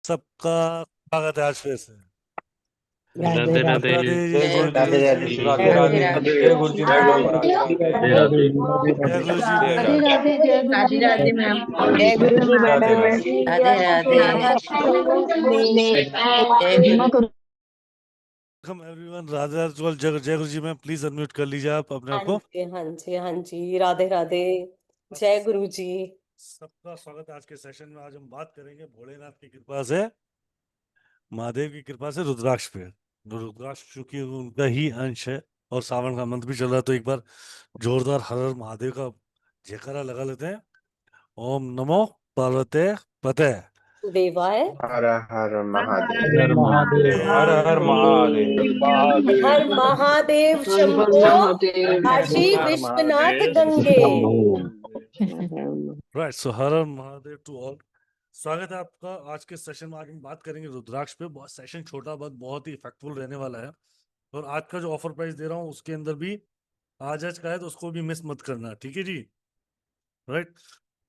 सबका स्वागत है आज फिर से। राधे राधे राधे। राधे जय जय गुरु गुरु जी। जी। राधे राधे जय गुरु जी महाराज। राधे राधे जय गुरु जी जय मैम। राधे। राधे राधे मैम। जय गुरु जी राधे मैडम। राधे। राधे राधे। जय गुरु। Welcome everyone. Radhe Radhe to all. जय जय गुरु जी मैम। प्लीज अनम्यूट कर लीजिए आप अपने आप को। हाँ जी राधे राधे। जय गुरु जी। सबका स्वागत है आज के सेशन में। आज हम बात करेंगे भोलेनाथ की कृपा से, महादेव की कृपा से रुद्राक्ष पे। रुद्राक्ष चूंकि उनका ही अंश है और सावन का मंत्र भी चल रहा है, तो एक बार जोरदार हर हर महादेव का जयकारा लगा लेते हैं। ओम नमो पार्वते पते। देवाय Har Har Mahadev. Har Mahadev. Har Har Mahadev. Har Mahadev Shambho Kashi Har Vishwanath Mahadev Gange. Right, so Har Har Mahadev to all. स्वागत है आपका आज के सेशन में। आज हम बात करेंगे रुद्राक्ष पे। बहुत सेशन छोटा बहुत ही इफेक्टफुल रहने वाला है। और आज का जो ऑफर प्राइस दे रहा हूँ उसके अंदर भी आज का है, तो उसको भी मिस मत करना, ठीक है जी। राइट,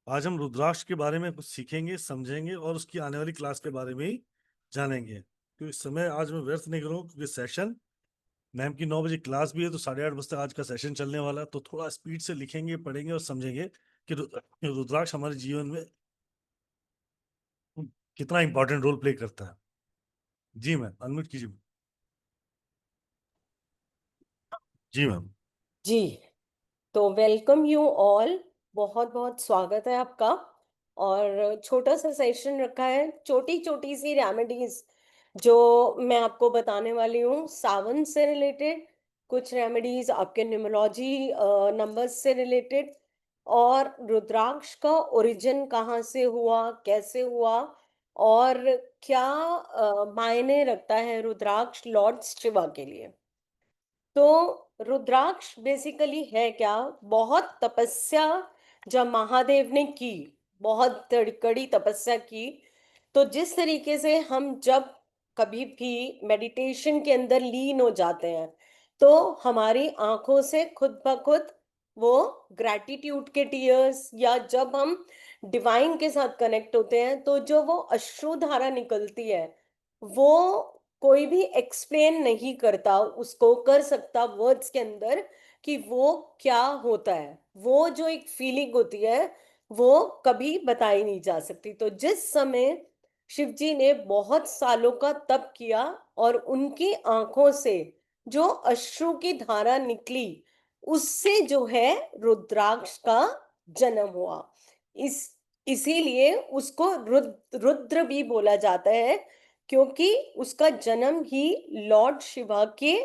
आज हम रुद्राक्ष के बारे में कुछ सीखेंगे, समझेंगे और उसकी आने वाली क्लास के बारे में ही जानेंगे। तो इस समय आज मैं व्यर्थ नहीं करूँ क्योंकि सेशन मैम की 9 बजे क्लास भी है, तो 8:30 बजे तक आज का सेशन चलने वाला है। तो थोड़ा स्पीड से लिखेंगे, पढ़ेंगे और समझेंगे कि रुद्राक्ष हमारे जीवन में कितना इंपॉर्टेंट रोल प्ले करता है। जी मैम, अनम्यूट कीजिए। जी मैम। जी, तो वेलकम यू ऑल। बहुत बहुत स्वागत है आपका। और छोटा सा सेशन रखा है, छोटी छोटी सी रेमेडीज जो मैं आपको बताने वाली हूँ सावन से रिलेटेड, कुछ रेमेडीज आपके न्यूमरोलॉजी नंबर्स से रिलेटेड, और रुद्राक्ष का ओरिजिन कहाँ से हुआ, कैसे हुआ, और क्या मायने रखता है रुद्राक्ष लॉर्ड शिवा के लिए। तो रुद्राक्ष बेसिकली है क्या? बहुत तपस्या जब महादेव ने की, बहुत कड़ी तपस्या की, तो जिस तरीके से हम जब कभी भी मेडिटेशन के अंदर लीन हो जाते हैं तो हमारी आंखों से खुद ब खुद वो ग्रैटिट्यूड के टीयर्स, या जब हम डिवाइन के साथ कनेक्ट होते हैं तो जो वो अश्रुधारा निकलती है, वो कोई भी एक्सप्लेन नहीं करता, उसको कर सकता वर्ड्स के अंदर कि वो क्या होता है। वो जो एक फीलिंग होती है वो कभी बताई नहीं जा सकती। तो जिस समय शिव जी ने बहुत सालों का तप किया और उनकी आंखों से जो अश्रु की धारा निकली, उससे जो है रुद्राक्ष का जन्म हुआ। इस इसीलिए उसको रुद्र भी बोला जाता है, क्योंकि उसका जन्म ही लॉर्ड शिवा के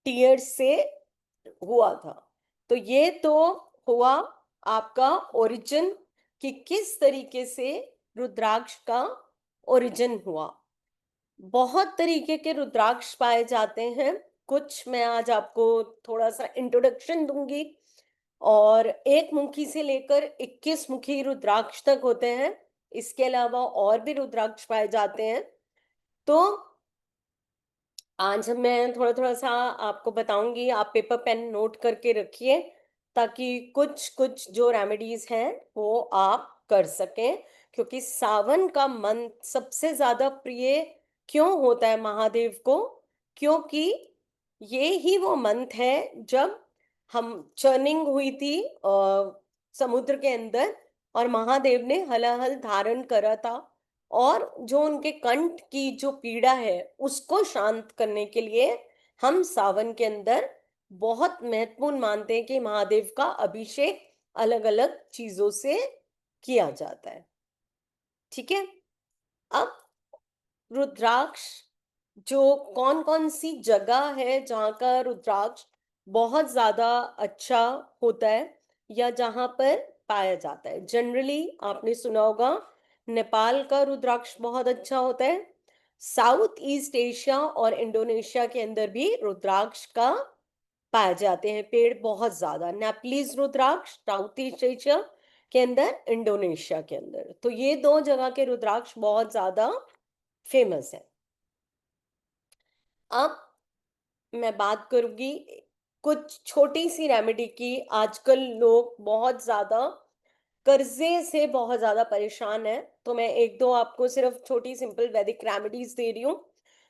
टीयर से हुआ था। तो ये तो हुआ आपका ओरिजिन, कि किस तरीके से रुद्राक्ष का ओरिजिन हुआ। बहुत तरीके के रुद्राक्ष पाए जाते हैं, कुछ मैं आज आपको थोड़ा सा इंट्रोडक्शन दूंगी। और 1 मुखी से लेकर 21 मुखी रुद्राक्ष तक होते हैं। इसके अलावा और भी रुद्राक्ष पाए जाते हैं। तो आज मैं थोड़ा थोड़ा सा आपको बताऊंगी, आप पेपर पेन नोट करके रखिए ताकि कुछ कुछ जो रेमेडीज हैं वो आप कर सकें। क्योंकि सावन का मंत्र सबसे ज्यादा प्रिय क्यों होता है महादेव को? क्योंकि ये ही वो मंत्र है जब हम चर्निंग हुई थी समुद्र के अंदर, और महादेव ने हलाहल धारण करा था, और जो उनके कंठ की जो पीड़ा है उसको शांत करने के लिए हम सावन के अंदर बहुत महत्वपूर्ण मानते हैं कि महादेव का अभिषेक अलग अलग चीजों से किया जाता है। ठीक है, अब रुद्राक्ष जो कौन कौन सी जगह है जहाँ का रुद्राक्ष बहुत ज्यादा अच्छा होता है या जहाँ पर पाया जाता है। जनरली आपने सुना होगा नेपाल का रुद्राक्ष बहुत अच्छा होता है। साउथ ईस्ट एशिया और इंडोनेशिया के अंदर भी रुद्राक्ष का पाए जाते हैं पेड़ बहुत ज्यादा। नेपलीज रुद्राक्ष साउथ ईस्ट एशिया के अंदर, इंडोनेशिया के अंदर। तो ये 2 जगह के रुद्राक्ष बहुत ज्यादा फेमस है। अब मैं बात करूंगी कुछ छोटी सी रेमेडी की। आजकल लोग बहुत ज्यादा कर्जे से बहुत ज्यादा परेशान है, तो मैं एक दो आपको सिर्फ छोटी सिंपल वैदिक रेमेडीज दे रही हूँ,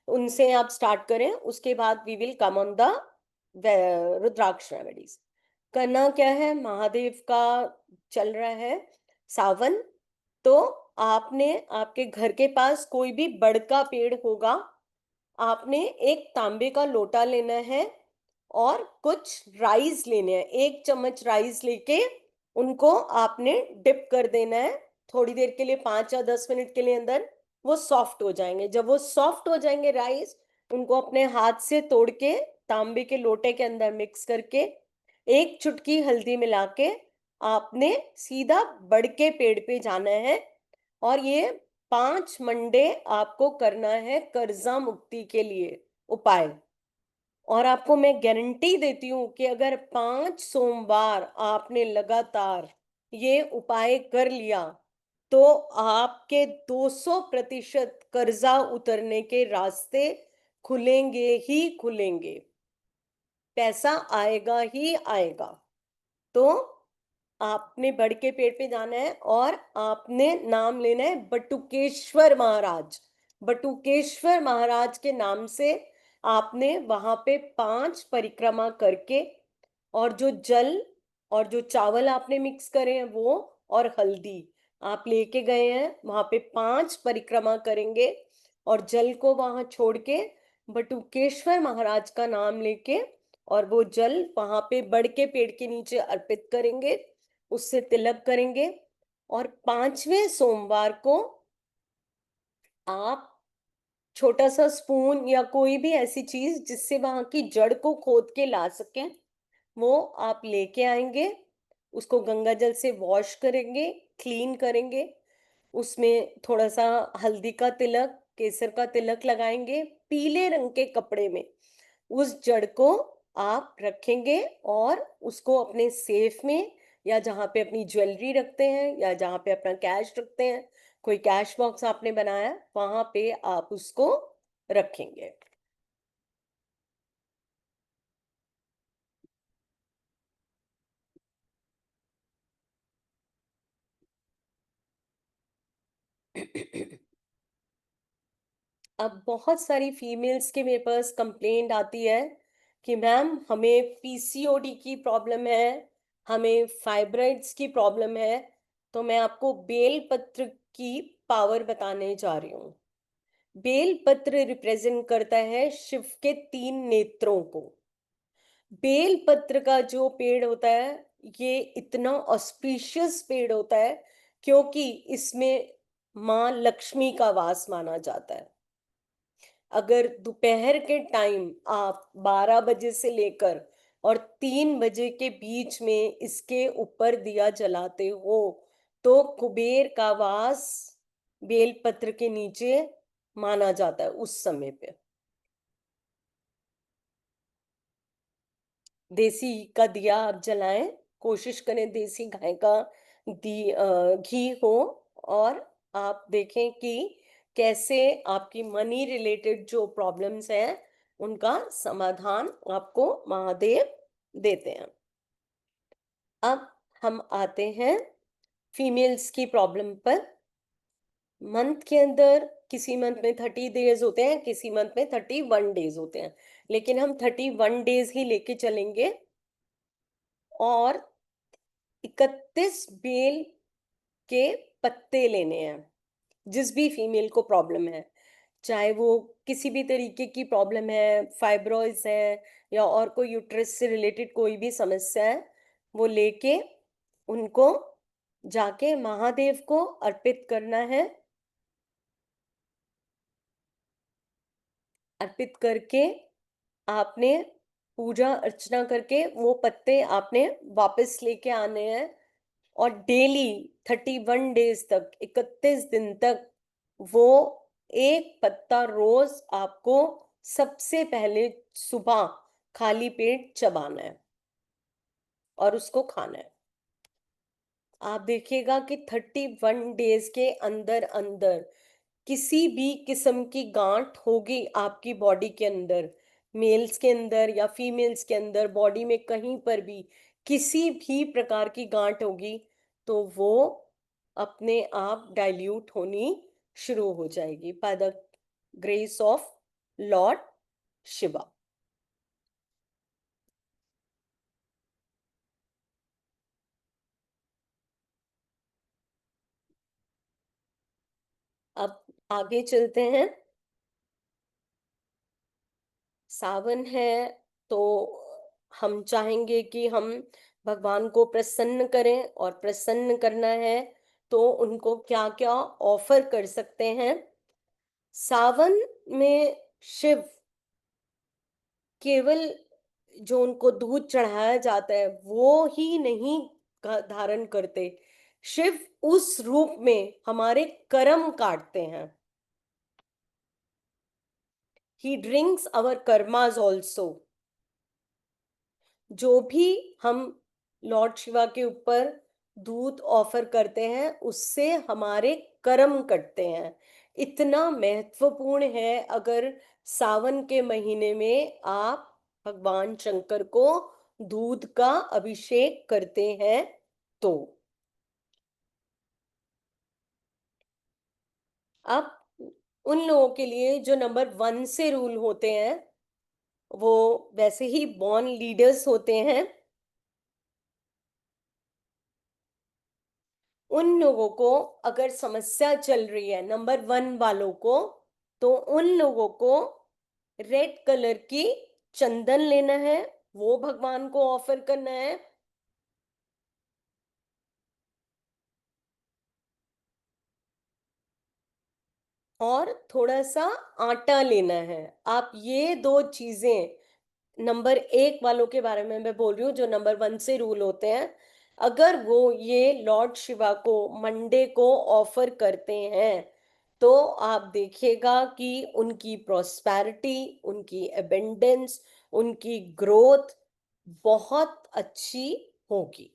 उनसे आप स्टार्ट करें, उसके बाद we will come on the rudraksha remedies. करना क्या है, महादेव का चल रहा है सावन, तो आपने आपके घर के पास कोई भी बड़ का पेड़ होगा, आपने एक तांबे का लोटा लेना है और कुछ राइस लेने हैं, 1 चम्मच राइस लेके उनको आपने डिप कर देना है थोड़ी देर के लिए, 5 या 10 मिनट के लिए अंदर वो सॉफ्ट हो जाएंगे। जब वो सॉफ्ट हो जाएंगे राइस, उनको अपने हाथ से तोड़ के तांबे के लोटे के अंदर मिक्स करके 1 चुटकी हल्दी मिला के आपने सीधा बड़ के पेड़ पे जाना है, और ये 5 मंडे आपको करना है कर्जा मुक्ति के लिए उपाय। और आपको मैं गारंटी देती हूँ कि अगर 5 सोमवार आपने लगातार ये उपाय कर लिया, तो आपके 200% कर्जा उतरने के रास्ते खुलेंगे ही खुलेंगे, पैसा आएगा ही आएगा। तो आपने बड़ के पेड़ पे जाना है और आपने नाम लेना है बटुकेश्वर महाराज। बटुकेश्वर महाराज के नाम से आपने वहां पे 5 परिक्रमा करके, और जो जल और जो चावल आपने मिक्स करे हैं वो और हल्दी आप लेके गए हैं, वहां पे 5 परिक्रमा करेंगे और जल को वहां छोड़ के बटुकेश्वर महाराज का नाम लेके, और वो जल वहां पे बड़ के पेड़ के नीचे अर्पित करेंगे, उससे तिलक करेंगे। और 5वें सोमवार को आप छोटा सा स्पून या कोई भी ऐसी चीज जिससे वहां की जड़ को खोद के ला सकें, वो आप लेके आएंगे, उसको गंगा जल से वॉश करेंगे, क्लीन करेंगे, उसमें थोड़ा सा हल्दी का तिलक, केसर का तिलक लगाएंगे, पीले रंग के कपड़े में उस जड़ को आप रखेंगे और उसको अपने सेफ में, या जहाँ पे अपनी ज्वेलरी रखते हैं या जहाँ पे अपना कैश रखते हैं, कोई कैश बॉक्स आपने बनाया वहां पे आप उसको रखेंगे। अब बहुत सारी फीमेल्स के मेरे पास कंप्लेंट आती है कि मैम हमें पीसीओडी की प्रॉब्लम है, हमें फाइब्राइड्स की प्रॉब्लम है। तो मैं आपको बेल पत्र की पावर बताने जा रही हूँ। बेल पत्र रिप्रेजेंट करता है शिव के 3 नेत्रों को। बेल पत्र का जो पेड़ होता है, ये इतना ऑस्पिशियस पेड़ होता है क्योंकि इसमें माँ लक्ष्मी का वास माना जाता है। अगर दोपहर के टाइम आप 12 बजे से लेकर और 3 बजे के बीच में इसके ऊपर दिया जलाते हो, तो कुबेर का वास बेलपत्र के नीचे माना जाता है उस समय पे। देसी का दिया आप जलाएं, कोशिश करें देसी गाय का घी हो, और आप देखें कि कैसे आपकी मनी रिलेटेड जो प्रॉब्लम्स हैं उनका समाधान आपको महादेव देते हैं। अब हम आते हैं फीमेल्स की प्रॉब्लम पर। मंथ के अंदर किसी मंथ में 30 डेज होते हैं, किसी मंथ में 31 डेज होते हैं, लेकिन हम 31 डेज ही लेके चलेंगे। और 31 बेल के पत्ते लेने हैं जिस भी फीमेल को प्रॉब्लम है, चाहे वो किसी भी तरीके की प्रॉब्लम है, फाइब्रॉइड्स है या और कोई यूट्रस से रिलेटेड कोई भी समस्या है, वो लेके उनको जाके महादेव को अर्पित करना है। अर्पित करके आपने पूजा अर्चना करके वो पत्ते आपने वापस लेके आने हैं, और डेली 31 डेज तक, 31 दिन तक वो एक पत्ता रोज आपको सबसे पहले सुबह खाली पेट चबाना है और उसको खाना है। आप देखिएगा कि 31 डेज के अंदर अंदर किसी भी किस्म की गांठ होगी आपकी बॉडी के अंदर, मेल्स के अंदर या फीमेल्स के अंदर, बॉडी में कहीं पर भी किसी भी प्रकार की गांठ होगी, तो वो अपने आप डाइल्यूट होनी शुरू हो जाएगी by the grace of lord Shiva. अब आगे चलते हैं। सावन है तो हम चाहेंगे कि हम भगवान को प्रसन्न करें, और प्रसन्न करना है तो उनको क्या क्या ऑफर कर सकते हैं। सावन में शिव केवल जो उनको दूध चढ़ाया जाता है वो ही नहीं धारण करते, शिव उस रूप में हमारे कर्म काटते हैं। He drinks our karmas also। जो भी हम लॉर्ड शिवा के ऊपर दूध ऑफर करते हैं उससे हमारे कर्म कटते हैं। इतना महत्वपूर्ण है। अगर सावन के महीने में आप भगवान शंकर को दूध का अभिषेक करते हैं तो अब उन लोगों के लिए जो नंबर 1 से रूल होते हैं वो वैसे ही बॉर्न लीडर्स होते हैं। उन लोगों को अगर समस्या चल रही है नंबर 1 वालों को, तो उन लोगों को रेड कलर की चंदन लेना है, वो भगवान को ऑफर करना है। और थोड़ा सा आटा लेना है। आप ये 2 चीजें, नंबर 1 वालों के बारे में मैं बोल रही हूँ जो नंबर 1 से रूल होते हैं, अगर वो ये लॉर्ड शिवा को मंडे को ऑफर करते हैं तो आप देखिएगा कि उनकी प्रॉस्पेरिटी, उनकी एबेंडेंस, उनकी ग्रोथ बहुत अच्छी होगी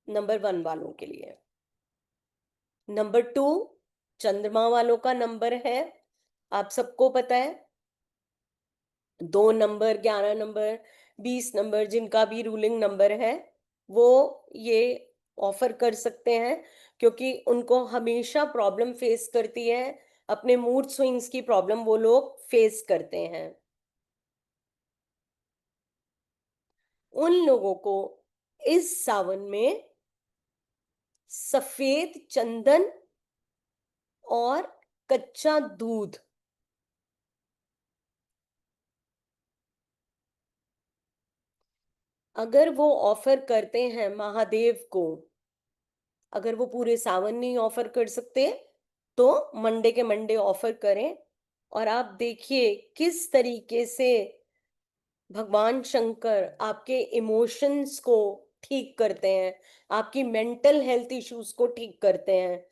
नंबर 1 वालों के लिए। नंबर 2 चंद्रमा वालों का नंबर है, आप सबको पता है 2 नंबर, 11 नंबर, 20 नंबर, जिनका भी रूलिंग नंबर है वो ये ऑफर कर सकते हैं, क्योंकि उनको हमेशा प्रॉब्लम फेस करती है, अपने मूड स्विंग्स की प्रॉब्लम वो लोग फेस करते हैं। उन लोगों को इस सावन में सफेद चंदन और कच्चा दूध, अगर वो ऑफर करते हैं महादेव को, अगर वो पूरे सावन नहीं ऑफर कर सकते तो मंडे के मंडे ऑफर करें। और आप देखिए किस तरीके से भगवान शंकर आपके इमोशंस को ठीक करते हैं, आपकी मेंटल हेल्थ इश्यूज को ठीक करते हैं,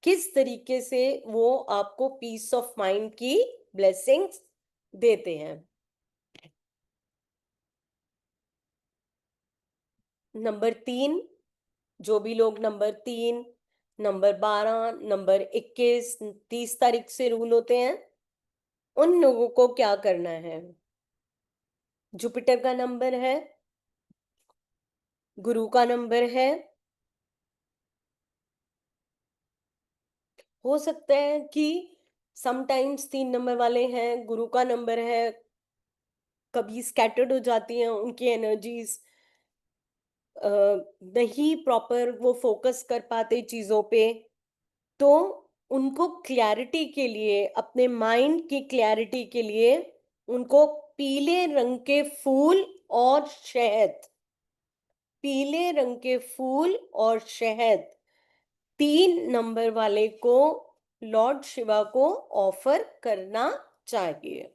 किस तरीके से वो आपको पीस ऑफ माइंड की ब्लेसिंग्स देते हैं। नंबर 3, जो भी लोग नंबर 3, नंबर 12, नंबर 21, 30 तारीख से रूल होते हैं, उन लोगों को क्या करना है। जुपिटर का नंबर है, गुरु का नंबर है, हो सकता है कि समटाइम्स 3 नंबर वाले हैं, गुरु का नंबर है, कभी स्कैटर्ड हो जाती हैं उनकी एनर्जीज, नहीं प्रॉपर वो फोकस कर पाते चीजों पे, तो उनको क्लैरिटी के लिए, अपने माइंड की क्लैरिटी के लिए उनको पीले रंग के फूल और शहद, पीले रंग के फूल और शहद 3 नंबर वाले को लॉर्ड शिवा को ऑफर करना चाहिए।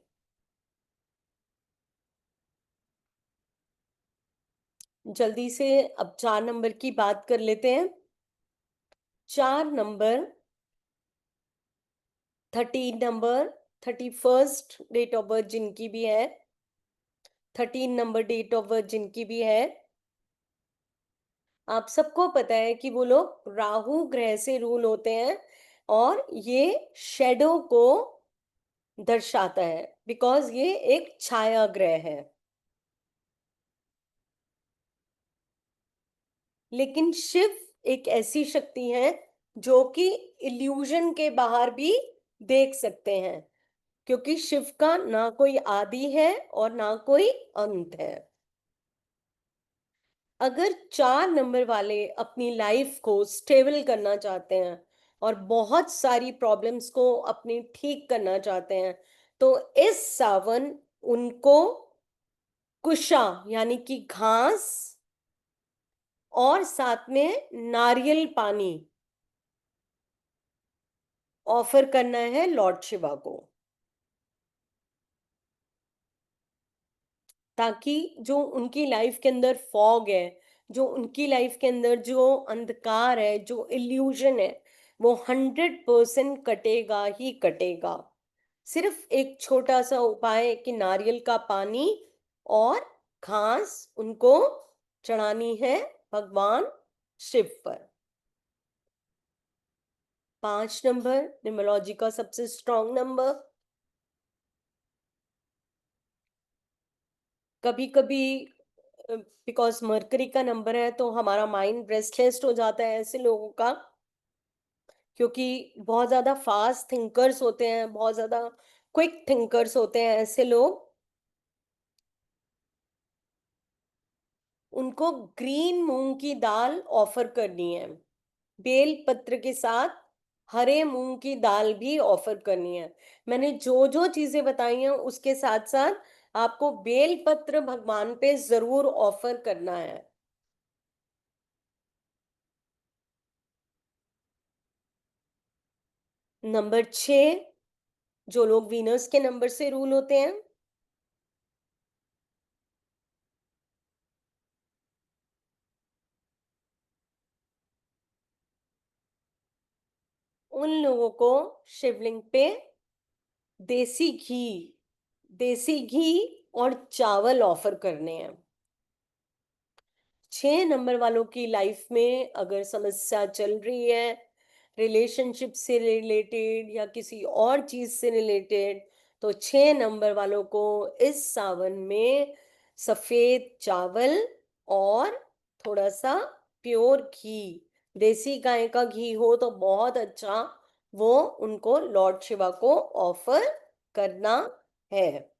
जल्दी से अब 4 नंबर की बात कर लेते हैं। 4 number, 13 number, 31st date of birth जिनकी भी है, 13 नंबर डेट ऑफ बर्थ जिनकी भी है, आप सबको पता है कि वो लोग राहु ग्रह से रूल होते हैं, और ये शेडो को दर्शाता है बिकॉज ये एक छाया ग्रह है। लेकिन शिव एक ऐसी शक्ति है जो कि इल्यूजन के बाहर भी देख सकते हैं, क्योंकि शिव का ना कोई आदि है और ना कोई अंत है। अगर 4 नंबर वाले अपनी लाइफ को स्टेबल करना चाहते हैं और बहुत सारी प्रॉब्लम्स को अपनी ठीक करना चाहते हैं, तो इस सावन उनको कुशा यानी कि घास और साथ में नारियल पानी ऑफर करना है लॉर्ड शिवा को, ताकि जो उनकी लाइफ के अंदर फॉग है, जो उनकी लाइफ के अंदर जो अंधकार है, जो इल्यूजन है, वो 100% कटेगा ही कटेगा। सिर्फ एक छोटा सा उपाय कि नारियल का पानी और घास उनको चढ़ानी है भगवान शिव पर। 5 नंबर न्यूमरोलॉजी का सबसे स्ट्रॉन्ग नंबर। कभी कभी बिकॉज मरकरी का नंबर है तो हमारा माइंड रेस्टलेस हो जाता है ऐसे लोगों का, क्योंकि बहुत ज्यादा फास्ट थिंकर्स होते हैं, बहुत ज्यादा क्विक थिंकर्स होते हैं ऐसे लोग। उनको ग्रीन मूंग की दाल ऑफर करनी है, बेल पत्र के साथ हरे मूंग की दाल भी ऑफर करनी है। मैंने जो जो चीजें बताई हैं उसके साथ साथ आपको बेल पत्र भगवान पे जरूर ऑफर करना है। नंबर 6, जो लोग वीनस के नंबर से रूल होते हैं, उन लोगों को शिवलिंग पे देसी घी देसी घी और चावल ऑफर करने हैं। 6 नंबर वालों की लाइफ में अगर समस्या चल रही है रिलेशनशिप से रिलेटेड या किसी और चीज से रिलेटेड, तो 6 नंबर वालों को इस सावन में सफेद चावल और थोड़ा सा प्योर घी, देसी गाय का घी हो तो बहुत अच्छा, वो उनको लॉर्ड शिवा को ऑफर करना है।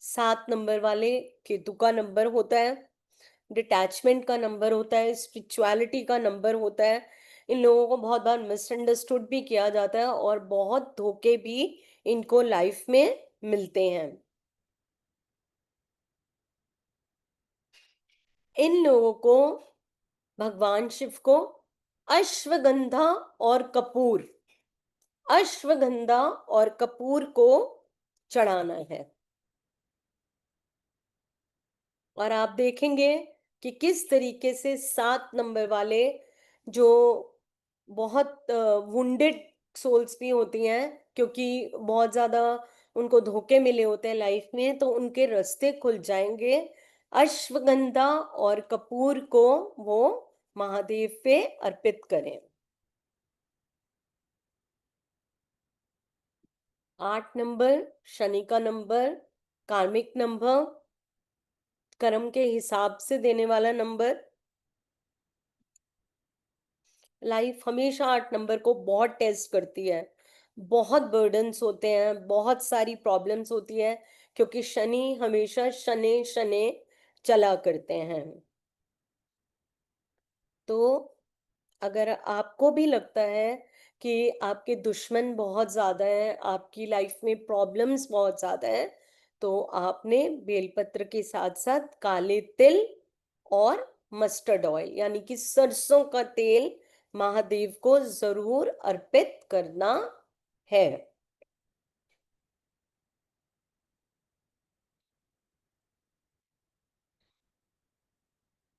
7 नंबर वाले केतु का नंबर होता है, डिटैचमेंट का नंबर होता है, स्पिरिचुअलिटी का नंबर होता है। इन लोगों को बहुत बार मिसअंडरस्टूड भी किया जाता है और बहुत धोखे भी इनको लाइफ में मिलते हैं। इन लोगों को भगवान शिव को अश्वगंधा और कपूर अश्वगंधा और कपूर को चढ़ाना है। और आप देखेंगे कि किस तरीके से 7 नंबर वाले जो बहुत वुंडेड सोल्स भी होती हैं, क्योंकि बहुत ज्यादा उनको धोखे मिले होते हैं लाइफ में, तो उनके रास्ते खुल जाएंगे। अश्वगंधा और कपूर को वो महादेव पे अर्पित करें। 8 नंबर शनि का नंबर, कार्मिक नंबर, कर्म के हिसाब से देने वाला नंबर। लाइफ हमेशा 8 नंबर को बहुत टेस्ट करती है, बहुत बर्डन्स होते हैं, बहुत सारी प्रॉब्लम्स होती है, क्योंकि शनि हमेशा शनि शनि चला करते हैं। तो अगर आपको भी लगता है कि आपके दुश्मन बहुत ज्यादा हैं, आपकी लाइफ में प्रॉब्लम्स बहुत ज्यादा हैं, तो आपने बेलपत्र के साथ साथ काले तिल और मस्टर्ड ऑयल यानी कि सरसों का तेल महादेव को जरूर अर्पित करना है।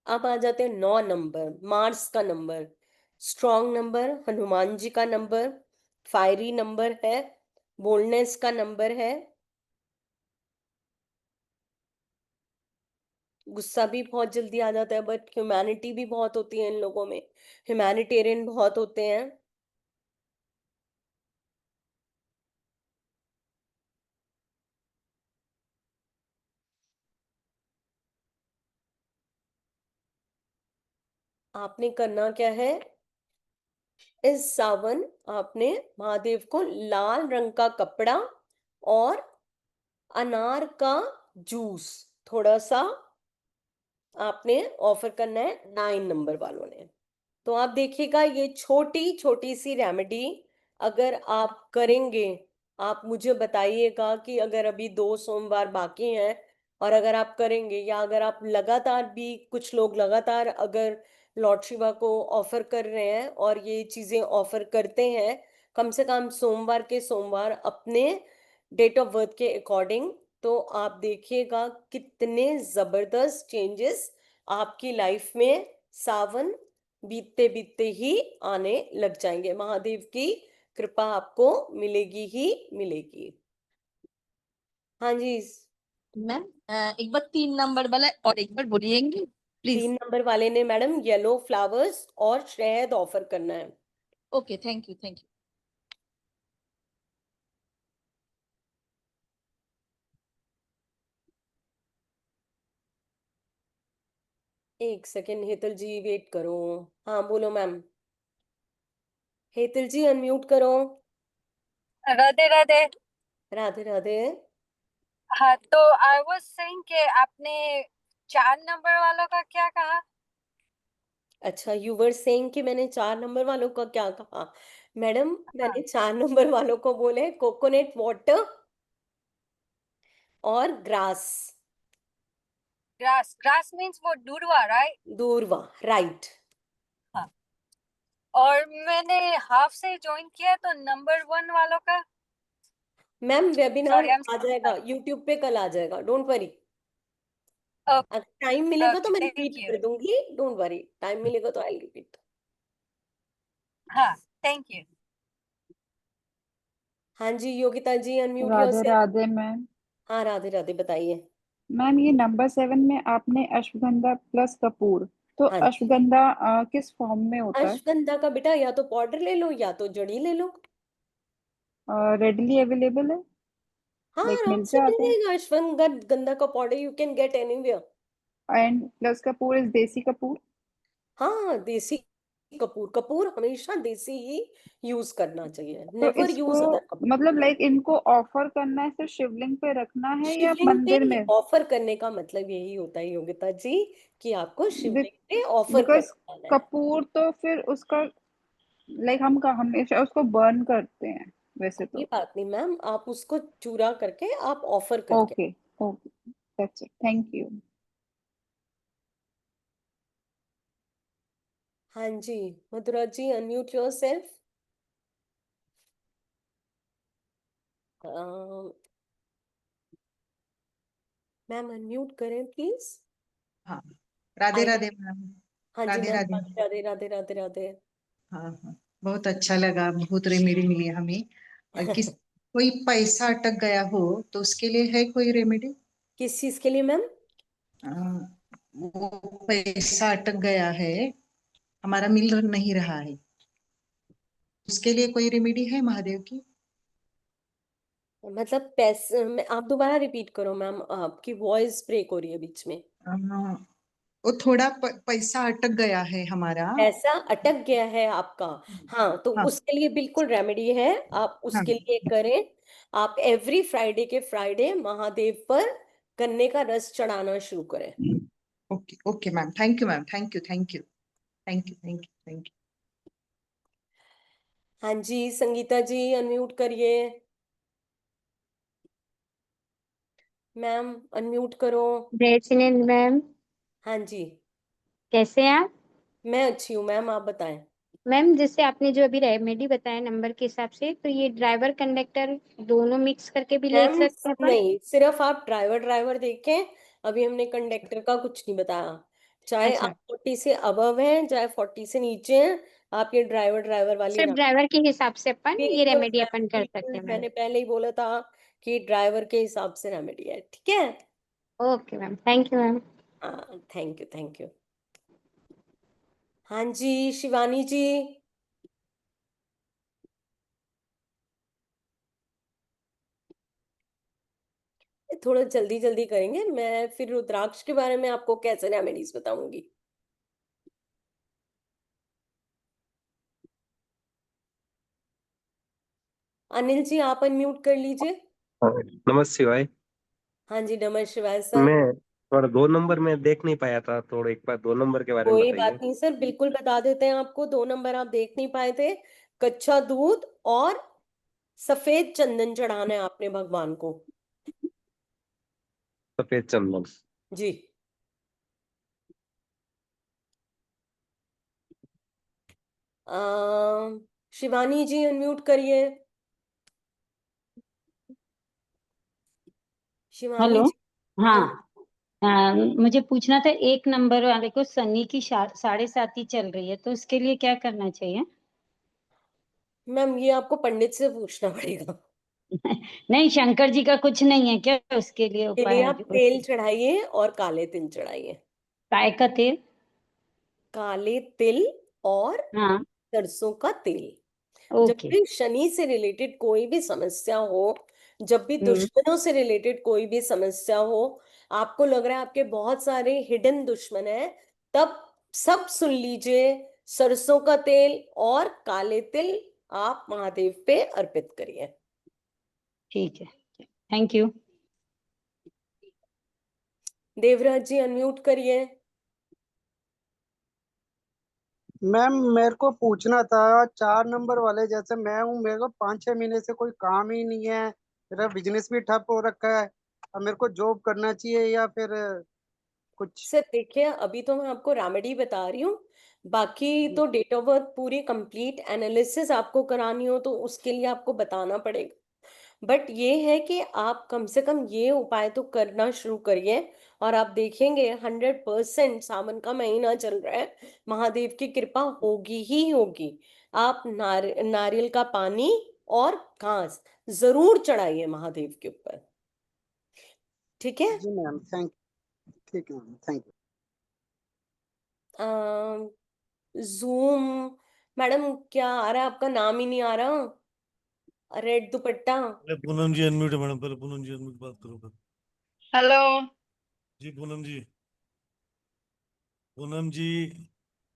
अब आ जाते हैं 9 नंबर, मार्स का number, strong number, Hanuman ji का नंबर, फायरी नंबर है, बोल्डनेस का नंबर है। गुस्सा भी बहुत जल्दी आ जाता है, बट ह्यूमैनिटी भी बहुत होती है इन लोगों में, ह्यूमैनिटेरियन बहुत होते हैं। आपने करना क्या है, इस सावन आपने महादेव को लाल रंग का कपड़ा और अनार का जूस थोड़ा सा आपने ऑफर करना है 9 नंबर वालों ने। तो आप देखिएगा ये छोटी छोटी सी रेमेडी अगर आप करेंगे, आप मुझे बताइएगा कि अगर अभी 2 सोमवार बाकी हैं और अगर आप करेंगे, या अगर आप लगातार भी, कुछ लोग लगातार अगर लॉर्ड शिवा को ऑफर कर रहे हैं और ये चीजें ऑफर करते हैं कम से कम सोमवार के सोमवार अपने डेट ऑफ बर्थ के अकॉर्डिंग, तो आप देखिएगा कितने जबरदस्त चेंजेस आपकी लाइफ में सावन बीतते बीतते ही आने लग जाएंगे। महादेव की कृपा आपको मिलेगी ही मिलेगी। हाँ जी, मैम एक बार 3 नंबर वाला और एक बार बोलिएंगे प्लीज। 3 नंबर वाले ने मैडम येलो फ्लावर्स और शहद ऑफर करना है। Okay, thank you thank you. एक सेकेंड हेतल जी वेट करो। हाँ बोलो मैम। हेतल जी अनम्यूट करो। राधे राधे। राधे राधे। हाँ, तो आई वाज सेइंग कि आपने 4 नंबर वालों का क्या कहा? अच्छा, यू वर सेइंग कि मैंने 4 नंबर वालों का क्या कहा? मैडम हाँ, मैंने 4 नंबर वालों को बोले कोकोनट वाटर और ग्रास। ग्रास ग्रास मीन्स वो दूरवा, राइट? दूरवा, राइट। हाँ, और मैंने हाफ से ज्वाइन किया तो नंबर 1 वालों का। Ma'am webinar sorry, I am आ जाएगा यूट्यूब पे, कल आ जाएगा, डोंट वरी। ओके। अगर टाइम मिलेगा तो मैं थैंक रिपीट यू। कर दूंगी, डोंट वरी, टाइम मिलेगा तो आई रिपीट। हाँ, थैंक यू। हाँ जी Yogita ji unmute Radhe yourself. Radhe ma'am. हाँ राधे राधे बताइए। मैम ये नंबर 7 में आपने अश्वगंधा प्लस कपूर, तो हाँ जी, अश्वगंधा किस फॉर्म में होता है? अश्वगंधा का बेटा या तो पाउडर ले लो या तो जड़ी ले लो। रेडली अवेलेबल है, हाँ लाइक आराम मिल से मिल जाता है? जाएगा, अश्वगंधा का powder you can get anywhere. And plus Kapoor is देसी कपूर? हाँ देसी कपूर, कपूर हमेशा देसी ही यूज करना चाहिए, तो नेवर इसको यूज अदर कपूर। मतलब लाइक इनको ऑफर करना है, सिर्फ शिवलिंग पे रखना है या शिवलिंग मंदिर पे में? ऑफर करने का मतलब यही होता है योगिता जी कि आपको शिवलिंग पे ऑफर बिकॉज करना है। कपूर तो फिर उसका लाइक हम का हमेशा उसको बर्न करते हैं वैसे कोई तो। बात नहीं मैम, आप उसको चूरा करके आप ऑफर करके। Okay okay, that's it, thank you. हाँ जी Madhura ji unmute yourself. Ma'am unmute करें प्लीज। हाँ, राधे आई राधे मैम। हाँ जी राधे मैम, राधे। राधे राधे राधे राधे राधे। हाँ हाँ, बहुत अच्छा लगा, बहुत रेमेडी मिली हमें। और किस कोई पैसा अटक गया हो तो उसके लिए है कोई रेमेडी? किस चीज के लिए मैम? वो पैसा अटक गया है, हमारा मिल नहीं रहा है, उसके लिए कोई रेमेडी है महादेव की? मतलब पैसे आप दोबारा रिपीट करो मैम, आपकी वॉइस ब्रेक हो रही है बीच में। अ, वो थोड़ा पैसा अटक गया है हमारा। पैसा अटक गया है आपका? हाँ तो हाँ उसके लिए बिल्कुल रेमेडी है, आप हाँ। उसके लिए करें। आप एवरी फ्राइडे के फ्राइडे महादेव पर गन्ने का रस चढ़ाना शुरू करें। Okay okay ma'am, thank you ma'am, thank you thank you thank you thank you thank you. हाँ जी संगीता जी अनम्यूट करिए। मैम अनम्यूट करो। जय मैम, हाँ जी कैसे हैं आप? मैं अच्छी हूँ मैम, आप बताएं। मैम जैसे आपने जो अभी रेमेडी बताया नंबर के हिसाब से, तो ये ड्राइवर कंडक्टर दोनों मिक्स करके भी ले मैम सकते हैं अपन? नहीं, सिर्फ आप ड्राइवर ड्राइवर देखें, अभी हमने कंडक्टर का कुछ नहीं बताया। चाहे अच्छा, आप 40 से अबव हैं चाहे 40 से नीचे हैं, आप ये ड्राइवर ड्राइवर वाली सिर्फ ना। ड्राइवर के हिसाब से अपन ये बिल्कुल रेमेडी मैम, अपन कर सकते बिल्कुल हैं मैम? मैंने पहले ही बोला था कि ड्राइवर के हिसाब से रेमेडी है, ठीक है। Okay ma'am, thank you ma'am. हाँ थैंक यू थैंक यू। हाँ जी शिवानी जी। थोड़ा जल्दी जल्दी करेंगे, मैं फिर रुद्राक्ष के बारे में आपको कैसे रेमेडीज बताऊंगी। अनिल जी आप अनम्यूट कर लीजिए। नमस्ते भाई। हाँ जी नमः शिवाय सर। मैं थोड़ा 2 नंबर में देख नहीं पाया था, थोड़ा एक बार 2 नंबर के बारे में कोई बताइए। बात नहीं सर, बिल्कुल बता देते हैं आपको। 2 नंबर आप देख नहीं पाए थे। कच्चा दूध और सफेद चंदन चढ़ाना है आपने भगवान को। सफेद चंदन। जी। शिवानी जी अनम्यूट करिए। शिवानी हेलो। जी। हाँ जी। हाँ। मुझे पूछना था, 1 नंबर वाले को शनि की 7.5 चल रही है, तो उसके लिए क्या करना चाहिए? मैम ये आपको पंडित से पूछना पड़ेगा। नहीं, शंकर जी का कुछ नहीं है क्या उसके लिए के लिए उपाय? आप तेल चढ़ाइए और काले तिल चढ़ाइए। काय का तेल? काले तिल और हाँ। सरसों का तेल। जब ओके। भी शनि से रिलेटेड कोई भी समस्या हो, जब भी हम्म। दुश्मनों से रिलेटेड कोई भी समस्या हो, आपको लग रहा है आपके बहुत सारे हिडन दुश्मन हैं, तब सब सुन लीजिए, सरसों का तेल और काले तिल आप महादेव पे अर्पित करिए। ठीक है, thank you. Devraj ji unmute करिए। मैम मेरे को पूछना था, 4 नंबर वाले, जैसे मैं हूँ, मेरे को 5-6 महीने से कोई काम ही नहीं है, मेरा बिजनेस भी ठप हो रखा है। अब मेरे को जॉब करना चाहिए या फिर कुछ? सर देखिए, अभी तो मैं आपको रेमेडी बता रही हूँ, बाकी तो डेट ऑफ बर्थ पूरी कंप्लीट एनालिसिस आपको करानी हो तो उसके लिए आपको बताना पड़ेगा। बट ये है कि आप कम से कम ये उपाय तो करना शुरू करिए, और आप देखेंगे 100% सावन का महीना चल रहा है, महादेव की कृपा होगी ही होगी। आप नारियल का पानी और घास जरूर चढ़ाइए महादेव के ऊपर। ठीक है। जी मैम, ठीक है ma'am, thank you. Zoom madam क्या आ रहा है, आपका नाम ही नहीं आ रहा। रेड दुपट्टा। पहले पूनम जी अनम्यूट है मैडम, पहले पूनम जी अनम्यूट बात करो फिर। हेलो। जी पूनम जी। पूनम जी।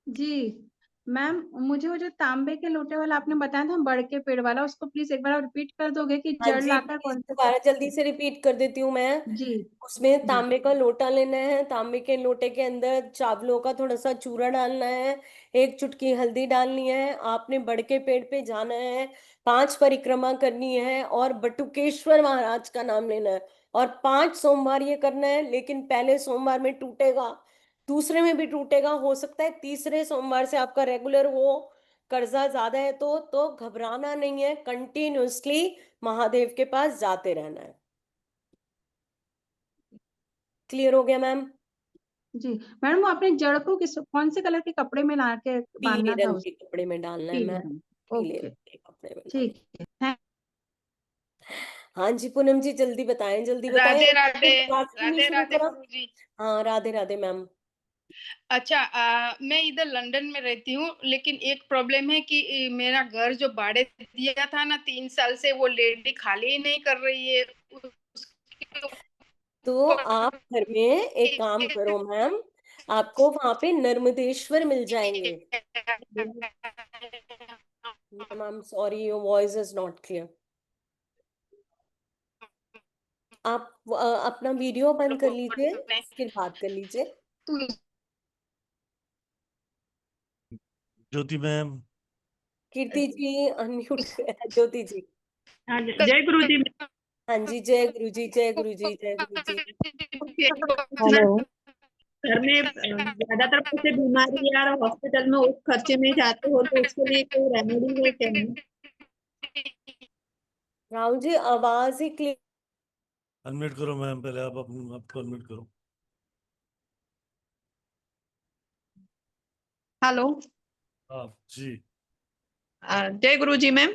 जी मैम, मुझे वो जो तांबे के लोटे वाला आपने बताया था बड़ के पेड़ वाला, उसको प्लीज एक बार रिपीट कर दोगे कि हाँ जड़ जी लाकर प्लीज कौन से दोबारा जल्दी से रिपीट कर देती हूँ मैं। जी उसमें जी तांबे का लोटा लेना है, तांबे के लोटे के अंदर चावलों का थोड़ा सा चूरा डालना है, 1 चुटकी हल्दी डालनी है, आपने बड़ के पेड़ पे जाना है, 5 परिक्रमा करनी है और बटुकेश्वर महाराज का नाम लेना है, और 5 सोमवार ये करना है। लेकिन पहले सोमवार में टूटेगा, दूसरे में भी टूटेगा, हो सकता है तीसरे सोमवार से आपका रेगुलर हो। कर्जा ज्यादा है तो घबराना नहीं है, कंटिन्यूअसली महादेव के पास जाते रहना है। क्लियर हो गया मैम? जी मैडम, वो आपने जड़ को कौन से कलर के कपड़े में ला के पीले बांधना था? रंग उस के कपड़े में डालना है पीले मैम। रंग। पीले ओके, रंग के कपड़े में डालना ठीक है, थैंक। है। हाँ जी पूनम जी जल्दी बताएं, जल्दी बताएं। राधे राधे। क्लास ही नहीं राधे शुरू राधे करा। गुरुजी। हाँ राधे राधे मैम। अच्छा, मैं इधर लंदन में रहती हूँ, लेकिन एक प्रॉब्लम है कि मेरा घर जो भाड़े दिया था ना 3 साल से, वो लेडी खाली ही नहीं कर रही है। उसके तो ऊपर आप घर में एक काम करो मैम, आपको वहां पे नर्मदेश्वर मिल जाएंगे। Ma'am I am sorry, your voice is not clear. आप अपना वीडियो बंद कर लीजिए, फिर बात कर लीजिए। ज्योति मैम। कीर्ति जी अनम्यूट। ज्योति जी। हाँ, जय गुरु जी। हाँ जी जय गुरु जी, जय गुरु जी, जय गुरु जी। हेलो। घर में ज्यादातर पैसे बीमारी या हॉस्पिटल में उस खर्चे में जाते हो, तो उसके लिए कोई रेमेडी है क्या? राहुल जी आवाज ही क्लियर। अनम्यूट करो मैम, पहले आप आपको अनम्यूट करो। हेलो। हाँ जी। जय गुरु जी मैम।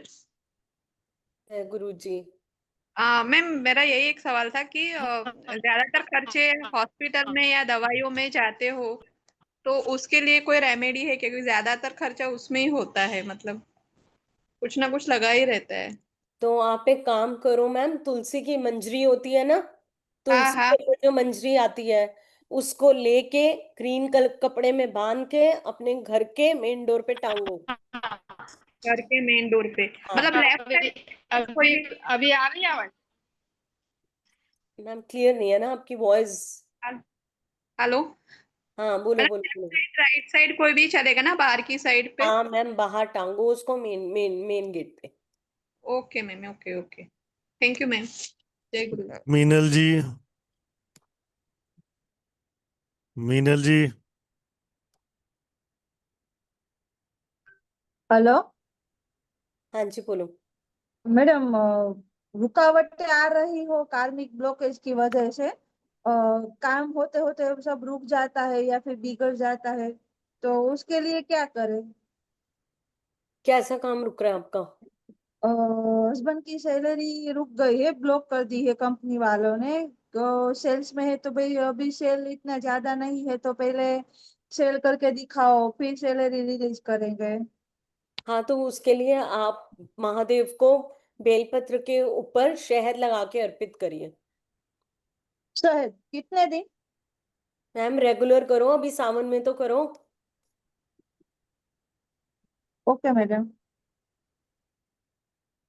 जय गुरु जी। मैम मेरा यही एक सवाल था कि ज्यादातर खर्चे हॉस्पिटल में या दवाइयों में जाते हो, तो उसके लिए कोई रेमेडी है? क्योंकि ज्यादातर खर्चा उसमें ही होता है, मतलब कुछ ना कुछ लगा ही रहता है। तो आप एक काम करो मैम, तुलसी की मंजरी होती है ना, हाँ तुलसी हाँ। के ऊपर जो मंजरी आती है, उसको लेके ग्रीन कलर कपड़े में बांध के अपने घर के मेन डोर पे टांगो। घर के मेन डोर पे, हाँ मतलब लेफ्ट अभी साइड कोई अभी अभी आ रही है आवाज? मैम क्लियर नहीं है ना आपकी वॉइस। हेलो हाँ बोलो बोलो बोलो। राइट साइड कोई भी चलेगा ना, बाहर की साइड पे? हाँ मैम बाहर टांगो उसको मेन मेन मेन गेट पे। Okay ma'am, okay okay, thank you ma'am. जय गुरु। मीनल जी, मीनल जी, हेलो हाँ जी बोलो। मैडम, रुकावटें आ रही हो कार्मिक ब्लॉकेज की वजह से, काम होते होते सब रुक जाता है या फिर बिगड़ जाता है, तो उसके लिए क्या करें? कैसा काम रुक रहा है आपका? हस्बैंड की सैलरी रुक गई है, ब्लॉक कर दी है कंपनी वालों ने। तो सेल्स में है तो भाई अभी सेल इतना ज्यादा नहीं है, तो पहले सेल करके दिखाओ फिर सैलरी रिलीज करेंगे। हाँ तो उसके लिए आप महादेव को बेलपत्र के ऊपर शहद लगा के अर्पित करिए। शहद कितने दिन? मैम रेगुलर करो, अभी सावन में तो करो। Okay madam.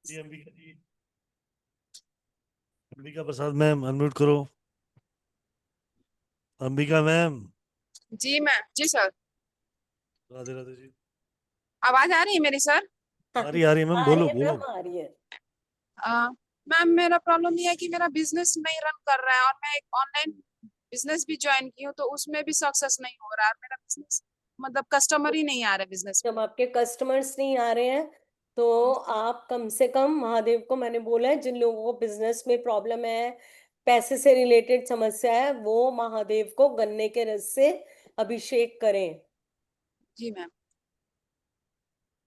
जी अंबिका जी, अंबिका प्रसाद मैम अनम्यूट करो। अंबिका मैम। जी मैम, जी सर। राधे राधे जी। आवाज आ रही है मेरी सर? आ रही है मैम, आ रही बोलो है बोलो। मैम, आ रही है। मैम मेरा प्रॉब्लम ये है कि मेरा बिजनेस नहीं रन कर रहा है, और मैं एक ऑनलाइन बिजनेस भी ज्वाइन की हूँ, तो उसमें भी सक्सेस नहीं हो रहा है। मेरा बिजनेस मतलब कस्टमर ही नहीं आ रहे बिजनेस में। जब आपके कस्टमर्स नहीं आ रहे हैं तो आप कम से कम महादेव को, मैंने बोला है जिन लोगों को बिजनेस में प्रॉब्लम है, पैसे से रिलेटेड समस्या है, वो महादेव को गन्ने के रस से अभिषेक करें। जी मैम,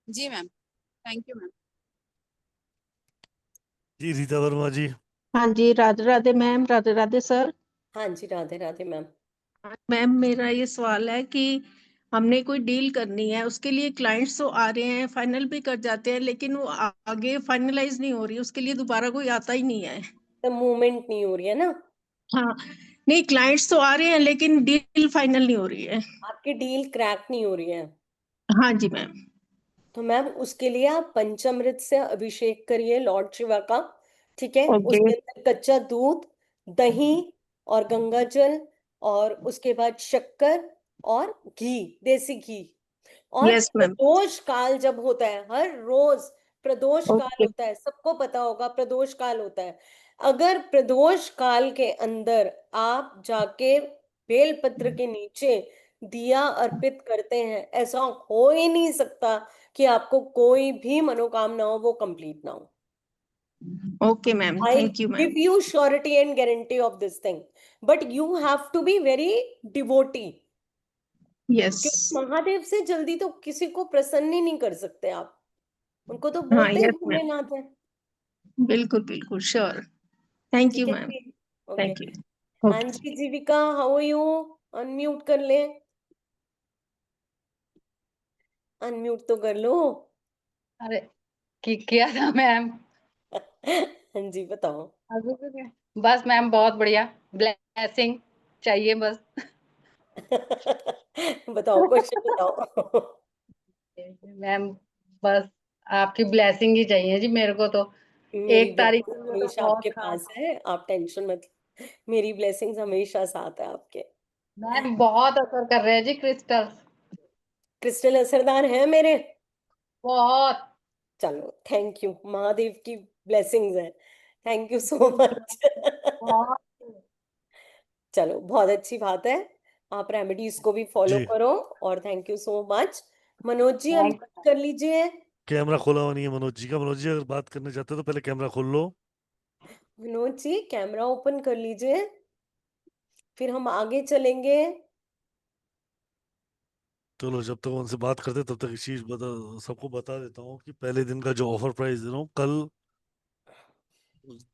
जी मैम, थैंक यू मैम। जी रीता वर्मा जी। हाँ जी, राधे राधे मैम, राधे राधे सर। हाँ जी राधे राधे मैम। मैम मेरा ये सवाल है कि हमने कोई डील करनी है, उसके लिए क्लाइंट्स तो आ रहे हैं, फाइनल भी कर जाते हैं, लेकिन वो आगे फाइनलाइज नहीं हो रही, उसके लिए दोबारा कोई आता ही नहीं है। तो मूवमेंट नहीं हो रही है ना? हाँ, नहीं क्लाइंट्स तो आ रहे हैं लेकिन डील फाइनल नहीं हो रही है। आपकी डील क्रैक नहीं हो रही है? हाँ जी मैम। तो मैम उसके लिए आप पंचामृत से अभिषेक करिए लॉर्ड शिवा का। ठीक है, ओके। उसके अंदर कच्चा दूध, दही और गंगा जल, और उसके बाद शक्कर और घी, देसी घी। और यस मैम। प्रदोष काल जब होता है, हर रोज प्रदोष काल ओके। होता है, सबको पता होगा प्रदोष काल होता है। अगर प्रदोष काल के अंदर आप जाके बेलपत्र के नीचे दिया अर्पित करते हैं, ऐसा हो ही नहीं सकता कि आपको कोई भी मनोकामना हो वो कंप्लीट ना हो। Okay ma'am, I thank you ma'am. give you surety and guarantee of this thing, but you have to be very devotee. Yes. क्योंकि महादेव से जल्दी तो किसी को प्रसन्न ही नहीं कर सकते आप, उनको तो हाँ बोलते ही यस मैम, भोलेनाथ है। बिल्कुल बिल्कुल श्योर। थैंक ठीक यू है मैम। जी, ओके। Thank you. हाँ ओके। जी Jeevika, how are you? Unmute कर ले, अनम्यूट तो कर लो। अरे किया था मैम? हाँ जी बताओ। अभी तो क्या? बस मैम बहुत बढ़िया, ब्लेसिंग चाहिए बस। बताओ क्वेश्चन बताओ। मैम बस आपकी ब्लेसिंग ही चाहिए जी मेरे को तो। मेरी 1 तारीख ब्लेसिंग को तो हमेशा बहुत आपके खराब। पास है, आप टेंशन मत, मेरी ब्लेसिंग्स हमेशा साथ है आपके। मैम बहुत असर कर रहे हैं जी क्रिस्टल। क्रिस्टल असरदार है मेरे? बहुत। चलो थैंक यू, महादेव की ब्लेसिंग्स है, थैंक यू सो मच। बहुत। चलो बहुत अच्छी बात है, आप रेमेडीज को भी फॉलो जी करो, और thank you so much. Manoj ji thank unmute कर लीजिए। कैमरा खोला हुआ नहीं है मनोज जी का। मनोज जी अगर बात करना चाहते हो तो पहले कैमरा खोल लो। मनोज जी कैमरा ओपन कर लीजिए, फिर हम आगे चलेंगे। चलो जब तक उनसे बात करते तब तक एक चीज सबको बता देता हूँ कि पहले दिन का जो ऑफर प्राइस दे रहा हूँ, कल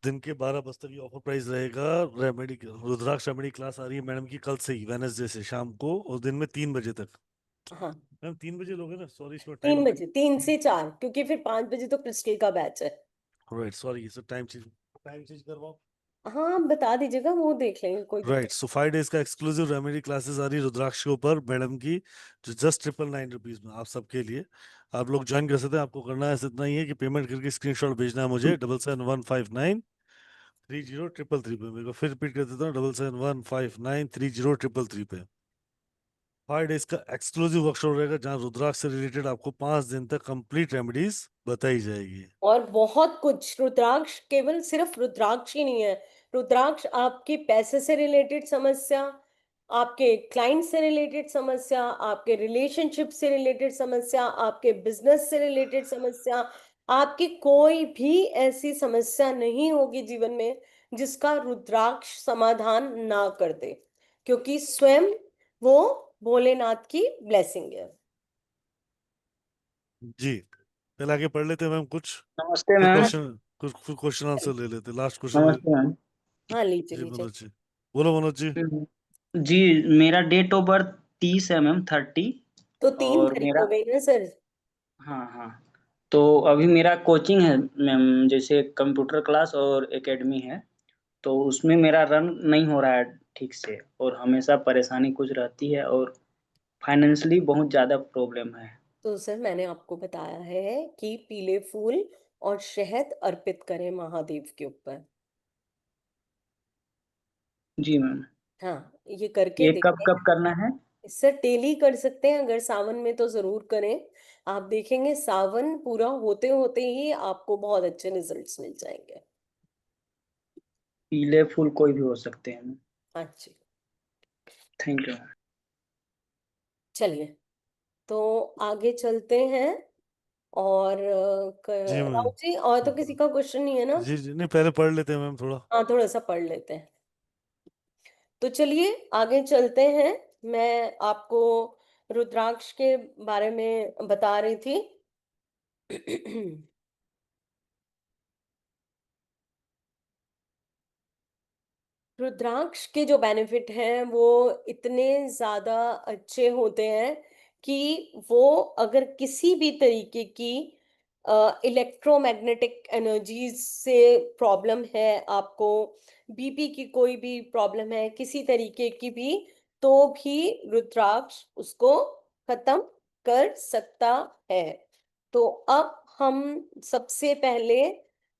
दिन के 12 बजे तक ये ऑफर प्राइस रहेगा। रेमेडी रुद्राक्ष रेमेडी क्लास आ रही है मैडम की कल से ही, वेनसडे से शाम को, और दिन में 3 बजे तक। हाँ मैम 3 बजे लोगे ना? सॉरी इसमें 3 टाइम। बजे, 3 से 4, क्योंकि फिर 5 बजे तो क्रिस्टल का बैच है। राइट, सॉरी, टाइम चेंज करवाओ। हाँ आप बता दीजिएगा, वो देख लेंगे, कोई राइट। दिक्कत सो 5 डेज का एक्सक्लूसिव रेमेडी क्लासेस आ रही है रुद्राक्ष के ऊपर मैडम की, जो जस्ट 999 रुपीज में आप सबके लिए। आप लोग ज्वाइन कर सकते हैं। आपको करना है इतना ही है कि पेमेंट करके स्क्रीनशॉट भेजना है मुझे 7715930333 पे। मेरे को फिर रिपीट कर देता हूँ, 7715930333 पे। 5 डेज का एक्सक्लूसिव वर्कशॉप रहेगा जहाँ रुद्राक्ष से रिलेटेड आपको 5 दिन तक कंप्लीट रेमेडीज बताई जाएगी। और बहुत कुछ। रुद्राक्ष केवल सिर्फ रुद्राक्ष ही नहीं है, रुद्राक्ष आपकी पैसे से रिलेटेड समस्या, आपके क्लाइंट से रिलेटेड समस्या, आपके रिलेशनशिप से रिलेटेड समस्या, आपके बिजनेस से रिलेटेड समस्या, आपकी कोई भी ऐसी समस्या नहीं होगी जीवन में जिसका रुद्राक्ष समाधान ना कर दे, क्योंकि स्वयं वो भोलेनाथ की ब्लेसिंग है। जी, पहले आगे पढ़ लेते हैं मैम कुछ नमस्ते मैम। कुछ क्वेश्चन आंसर ले लेते हैं। लास्ट क्वेश्चन नमस्ते मैम। हाँ लीजिए जी लीजिए। मनोज जी, बोलो मनोज जी। जी मेरा डेट ऑफ बर्थ 30 है मैम, 30। तो 3 और तारीख मेरा, हो गई ना सर? हाँ हाँ, तो अभी मेरा कोचिंग है मैम, जैसे कंप्यूटर क्लास और एकेडमी है, तो उसमें मेरा रन नहीं हो रहा है ठीक से, और हमेशा परेशानी कुछ रहती है, और फाइनेंशियली बहुत ज़्यादा प्रॉब्लम है। तो सर मैंने आपको बताया है कि पीले फूल और शहद अर्पित करें महादेव के ऊपर। जी मैम। हाँ, ये करके ये कब देखें। कब करना है? सर डेली कर सकते हैं, अगर सावन में तो जरूर करें। आप देखेंगे सावन पूरा होते होते ही आपको बहुत अच्छे रिजल्ट्स मिल जाएंगे। पीले फूल कोई भी हो सकते हैं मैम। अच्छा थैंक यू। चलिए, तो आगे चलते हैं। और जी राहुल मैम। जी, और तो किसी का क्वेश्चन नहीं है ना? जी जी नहीं, पहले पढ़ लेते हैं मैम थोड़ा। हाँ थोड़ा सा पढ़ लेते हैं। तो चलिए आगे चलते हैं। मैं आपको रुद्राक्ष के बारे में बता रही थी। रुद्राक्ष के जो बेनिफिट हैं वो इतने ज्यादा अच्छे होते हैं कि वो अगर किसी भी तरीके की इलेक्ट्रोमैग्नेटिक एनर्जीज से प्रॉब्लम है आपको, बीपी की कोई भी प्रॉब्लम है किसी तरीके की भी, तो भी रुद्राक्ष उसको खत्म कर सकता है। तो अब हम सबसे पहले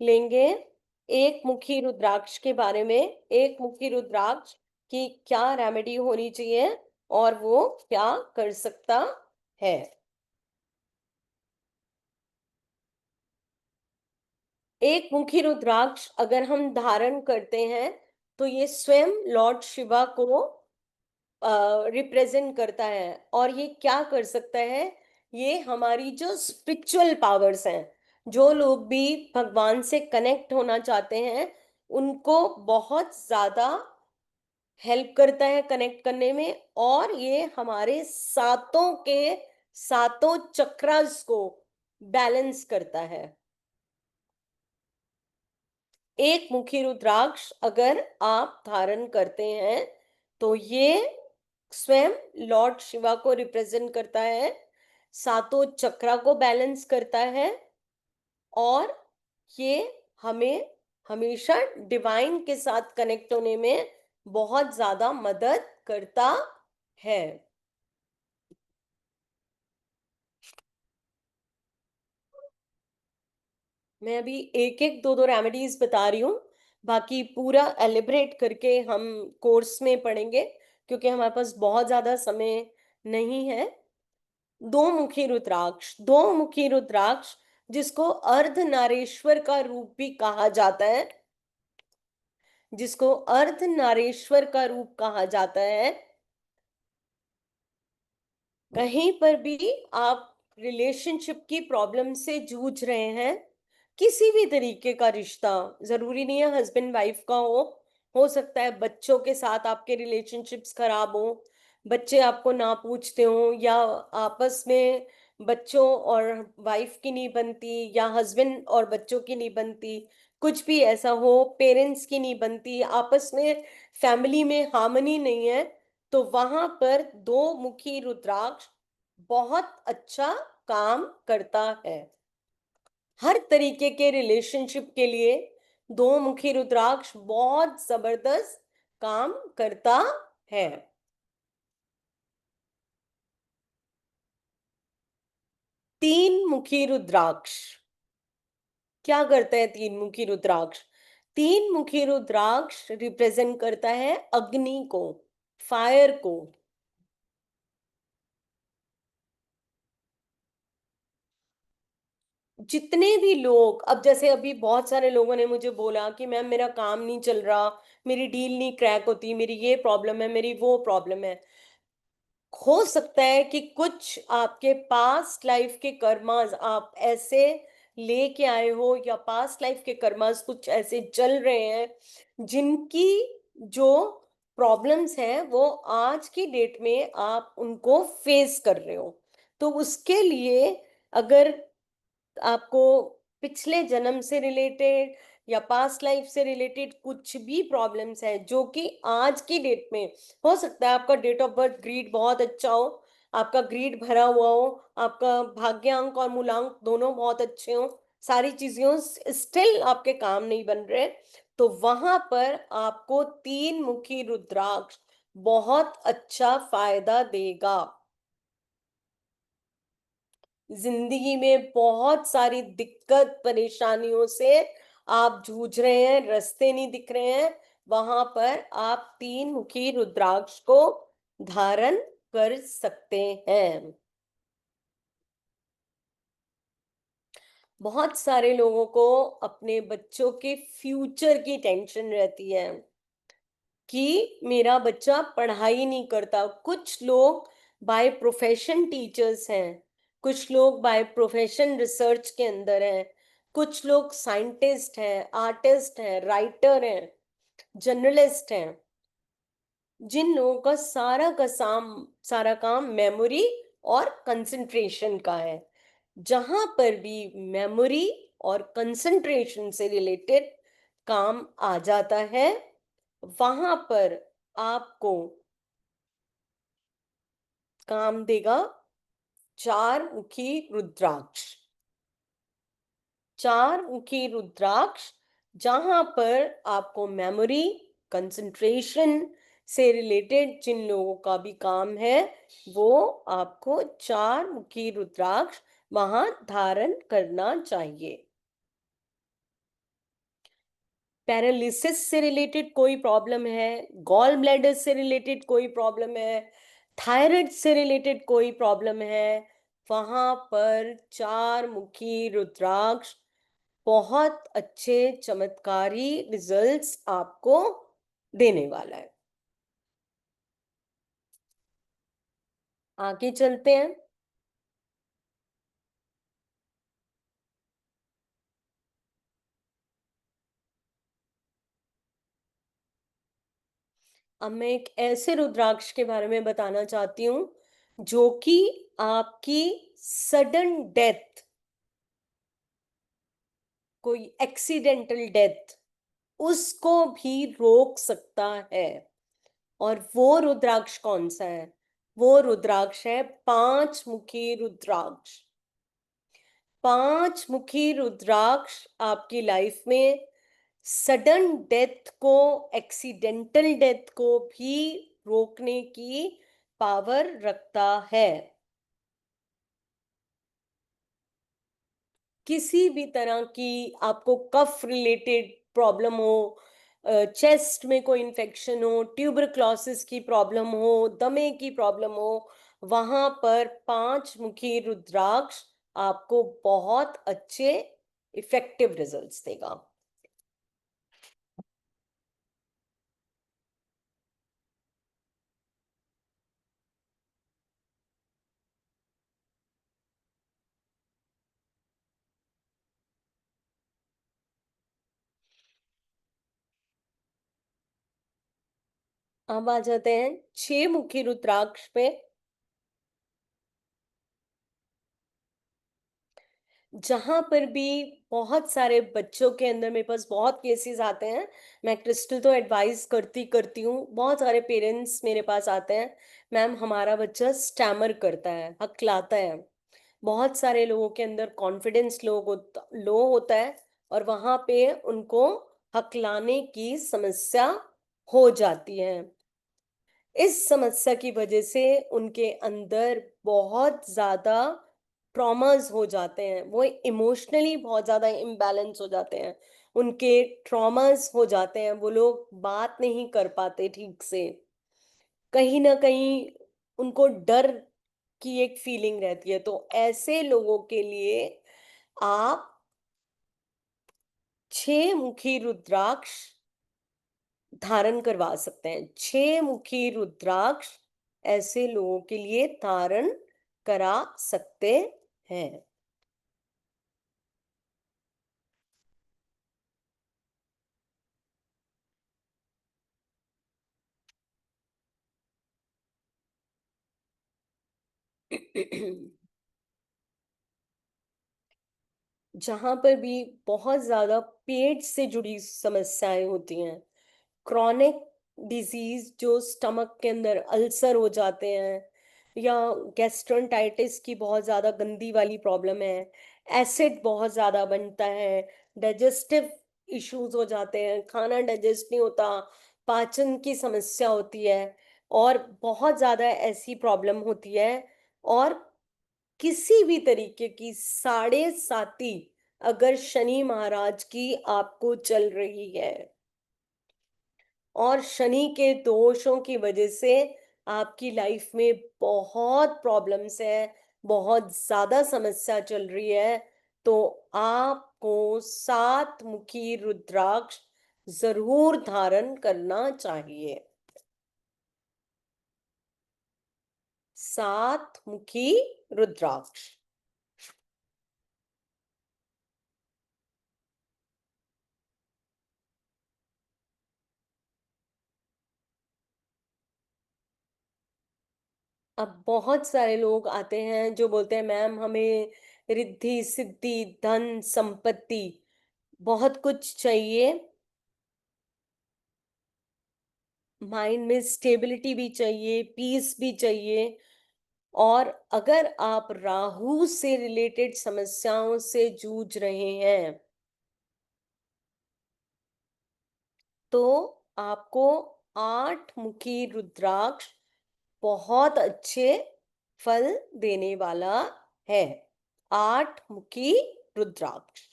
लेंगे एक मुखी रुद्राक्ष के बारे में। एक मुखी रुद्राक्ष की क्या रेमेडी होनी चाहिए और वो क्या कर सकता है। एक मुखी रुद्राक्ष अगर हम धारण करते हैं तो ये स्वयं लॉर्ड शिवा को रिप्रेजेंट करता है। और ये क्या कर सकता है, ये हमारी जो स्पिरिचुअल पावर्स हैं, जो लोग भी भगवान से कनेक्ट होना चाहते हैं, उनको बहुत ज्यादा हेल्प करता है कनेक्ट करने में। और ये हमारे सातों चक्रास को बैलेंस करता है। एक मुखी रुद्राक्ष अगर आप धारण करते हैं तो ये स्वयं लॉर्ड शिवा को रिप्रेजेंट करता है, सातों चक्रा को बैलेंस करता है, और ये हमें हमेशा डिवाइन के साथ कनेक्ट होने में बहुत ज्यादा मदद करता है। मैं अभी एक एक दो दो रेमेडीज बता रही हूँ, बाकी पूरा एलिब्रेट करके हम कोर्स में पढ़ेंगे क्योंकि हमारे पास बहुत ज्यादा समय नहीं है। दो मुखी रुद्राक्ष जिसको अर्धनारीश्वर का रूप भी कहा जाता है, जिसको अर्धनारीश्वर का रूप कहा जाता है। कहीं पर भी आप रिलेशनशिप की प्रॉब्लम से जूझ रहे हैं, किसी भी तरीके का रिश्ता, जरूरी नहीं है हस्बैंड वाइफ का हो सकता है बच्चों के साथ आपके रिलेशनशिप्स खराब हो, बच्चे आपको ना पूछते हो, या आपस में बच्चों और वाइफ की नहीं बनती, या हस्बैंड और बच्चों की नहीं बनती, कुछ भी ऐसा हो, पेरेंट्स की नहीं बनती, आपस में फैमिली में हार्मनी नहीं है, तो वहां पर दो मुखी रुद्राक्ष बहुत अच्छा काम करता है। हर तरीके के रिलेशनशिप के लिए दो मुखी रुद्राक्ष बहुत जबरदस्त काम करता है। तीन मुखी रुद्राक्ष क्या करता है? तीन मुखी रुद्राक्ष, तीन मुखी रुद्राक्ष रिप्रेजेंट करता है अग्नि को, फायर को। जितने भी लोग, अब जैसे अभी बहुत सारे लोगों ने मुझे बोला कि मैम मेरा काम नहीं चल रहा, मेरी डील नहीं क्रैक होती, मेरी ये प्रॉब्लम है, मेरी वो प्रॉब्लम है। हो सकता है कि कुछ आपके पास्ट लाइफ के कर्मास आप ऐसे लेके आए हो, या पास्ट लाइफ के कर्मास कुछ ऐसे चल रहे हैं जिनकी जो प्रॉब्लम्स हैं वो आज की डेट में आप उनको फेस कर रहे हो। तो उसके लिए अगर आपको पिछले जन्म से रिलेटेड या पास्ट लाइफ से रिलेटेड कुछ भी प्रॉब्लम्स है जो कि आज की डेट में, हो सकता है आपका डेट ऑफ बर्थ ग्रीड बहुत अच्छा हो, आपका ग्रीड भरा हुआ हो, आपका भाग्यांक और मूलांक दोनों बहुत अच्छे हो, सारी चीजों स्टिल आपके काम नहीं बन रहे, तो वहां पर आपको तीन मुखी रुद्राक्ष बहुत अच्छा फायदा देगा। जिंदगी में बहुत सारी दिक्कत परेशानियों से आप जूझ रहे हैं, रास्ते नहीं दिख रहे हैं, वहां पर आप तीन मुखी रुद्राक्ष को धारण कर सकते हैं। बहुत सारे लोगों को अपने बच्चों के फ्यूचर की टेंशन रहती है कि मेरा बच्चा पढ़ाई नहीं करता। कुछ लोग बाय प्रोफेशन टीचर्स हैं, कुछ लोग बाय प्रोफेशन रिसर्च के अंदर हैं, कुछ लोग साइंटिस्ट हैं, आर्टिस्ट हैं, राइटर हैं, जर्नलिस्ट हैं, जिन लोगों का सारा काम मेमोरी और कंसंट्रेशन का है। जहां पर भी मेमोरी और कंसंट्रेशन से रिलेटेड काम आ जाता है, वहां पर आपको काम देगा चार मुखी रुद्राक्ष। चार मुखी रुद्राक्ष जहां पर आपको मेमोरी, कंसंट्रेशन से रिलेटेड जिन लोगों का भी काम है, वो आपको चार मुखी रुद्राक्ष वहां धारण करना चाहिए। पैरालिसिस से रिलेटेड कोई प्रॉब्लम है, गॉल ब्लैडर से रिलेटेड कोई प्रॉब्लम है, थायराइड से रिलेटेड कोई प्रॉब्लम है, वहां पर चार मुखी रुद्राक्ष बहुत अच्छे चमत्कारी रिजल्ट्स आपको देने वाला है। आगे चलते हैं। अब मैं एक ऐसे रुद्राक्ष के बारे में बताना चाहती हूं जो कि आपकी सडन डेथ, कोई एक्सीडेंटल डेथ, उसको भी रोक सकता है। और वो रुद्राक्ष कौन सा है? वो रुद्राक्ष है पांच मुखी रुद्राक्ष। पांच मुखी रुद्राक्ष आपकी लाइफ में सडन डेथ को, एक्सीडेंटल डेथ को भी रोकने की पावर रखता है। किसी भी तरह की आपको कफ रिलेटेड प्रॉब्लम हो, चेस्ट में कोई इन्फेक्शन हो, ट्यूबरक्लोसिस की प्रॉब्लम हो, दमे की प्रॉब्लम हो, वहां पर पांच मुखी रुद्राक्ष आपको बहुत अच्छे इफेक्टिव रिजल्ट्स देगा। अब आ जाते हैं छह मुखी रुद्राक्ष पे। जहां पर भी बहुत सारे बच्चों के अंदर, मेरे पास बहुत केसेस आते हैं, मैं क्रिस्टल तो एडवाइस करती हूँ, बहुत सारे पेरेंट्स मेरे पास आते हैं, मैम हमारा बच्चा स्टैमर करता है, हकलाता है। बहुत सारे लोगों के अंदर कॉन्फिडेंस लो होता है और वहां पे उनको हकलाने की समस्या हो जाती है। इस समस्या की वजह से उनके अंदर बहुत ज्यादा ट्रॉमास हो जाते हैं, वो इमोशनली बहुत ज्यादा इम्बैलेंस हो जाते हैं, उनके ट्रॉमास हो जाते हैं, वो लोग बात नहीं कर पाते ठीक से, कहीं ना कहीं उनको डर की एक फीलिंग रहती है। तो ऐसे लोगों के लिए आप 6 मुखी रुद्राक्ष धारण करवा सकते हैं। 6 मुखी रुद्राक्ष ऐसे लोगों के लिए धारण करा सकते हैं। जहां पर भी बहुत ज्यादा पेट से जुड़ी समस्याएं होती हैं, क्रॉनिक डिजीज जो स्टमक के अंदर अल्सर हो जाते हैं, या गैस्ट्रोंटाइटिस की बहुत ज़्यादा गंदी वाली प्रॉब्लम है, एसिड बहुत ज़्यादा बनता है, डाइजेस्टिव इश्यूज हो जाते हैं, खाना डाइजेस्ट नहीं होता, पाचन की समस्या होती है, और बहुत ज़्यादा ऐसी प्रॉब्लम होती है, और किसी भी तरीके की साढ़े साती अगर शनि महाराज की आपको चल रही है और शनि के दोषों की वजह से आपकी लाइफ में बहुत प्रॉब्लम्स है, बहुत ज्यादा समस्या चल रही है, तो आपको 7 मुखी रुद्राक्ष जरूर धारण करना चाहिए। 7 मुखी रुद्राक्ष। अब बहुत सारे लोग आते हैं जो बोलते हैं मैम हमें रिद्धि सिद्धि धन संपत्ति बहुत कुछ चाहिए, माइंड में स्टेबिलिटी भी चाहिए, पीस भी चाहिए, और अगर आप राहु से रिलेटेड समस्याओं से जूझ रहे हैं तो आपको 8 मुखी रुद्राक्ष बहुत अच्छे फल देने वाला है। 8 मुखी रुद्राक्ष।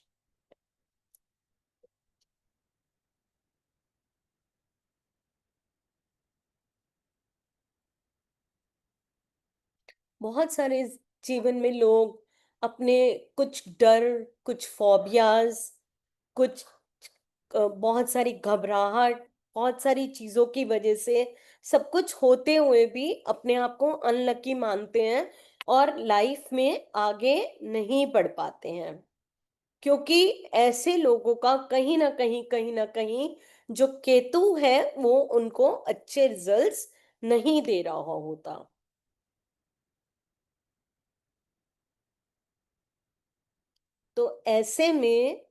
बहुत सारे जीवन में लोग अपने कुछ डर, कुछ फोबियाज, कुछ बहुत सारी घबराहट, बहुत सारी चीजों की वजह से, सब कुछ होते हुए भी अपने आप को अनलकी मानते हैं और लाइफ में आगे नहीं बढ़ पाते हैं, क्योंकि ऐसे लोगों का कहीं ना कहीं जो केतु है वो उनको अच्छे रिजल्ट्स नहीं दे रहा होता। तो ऐसे में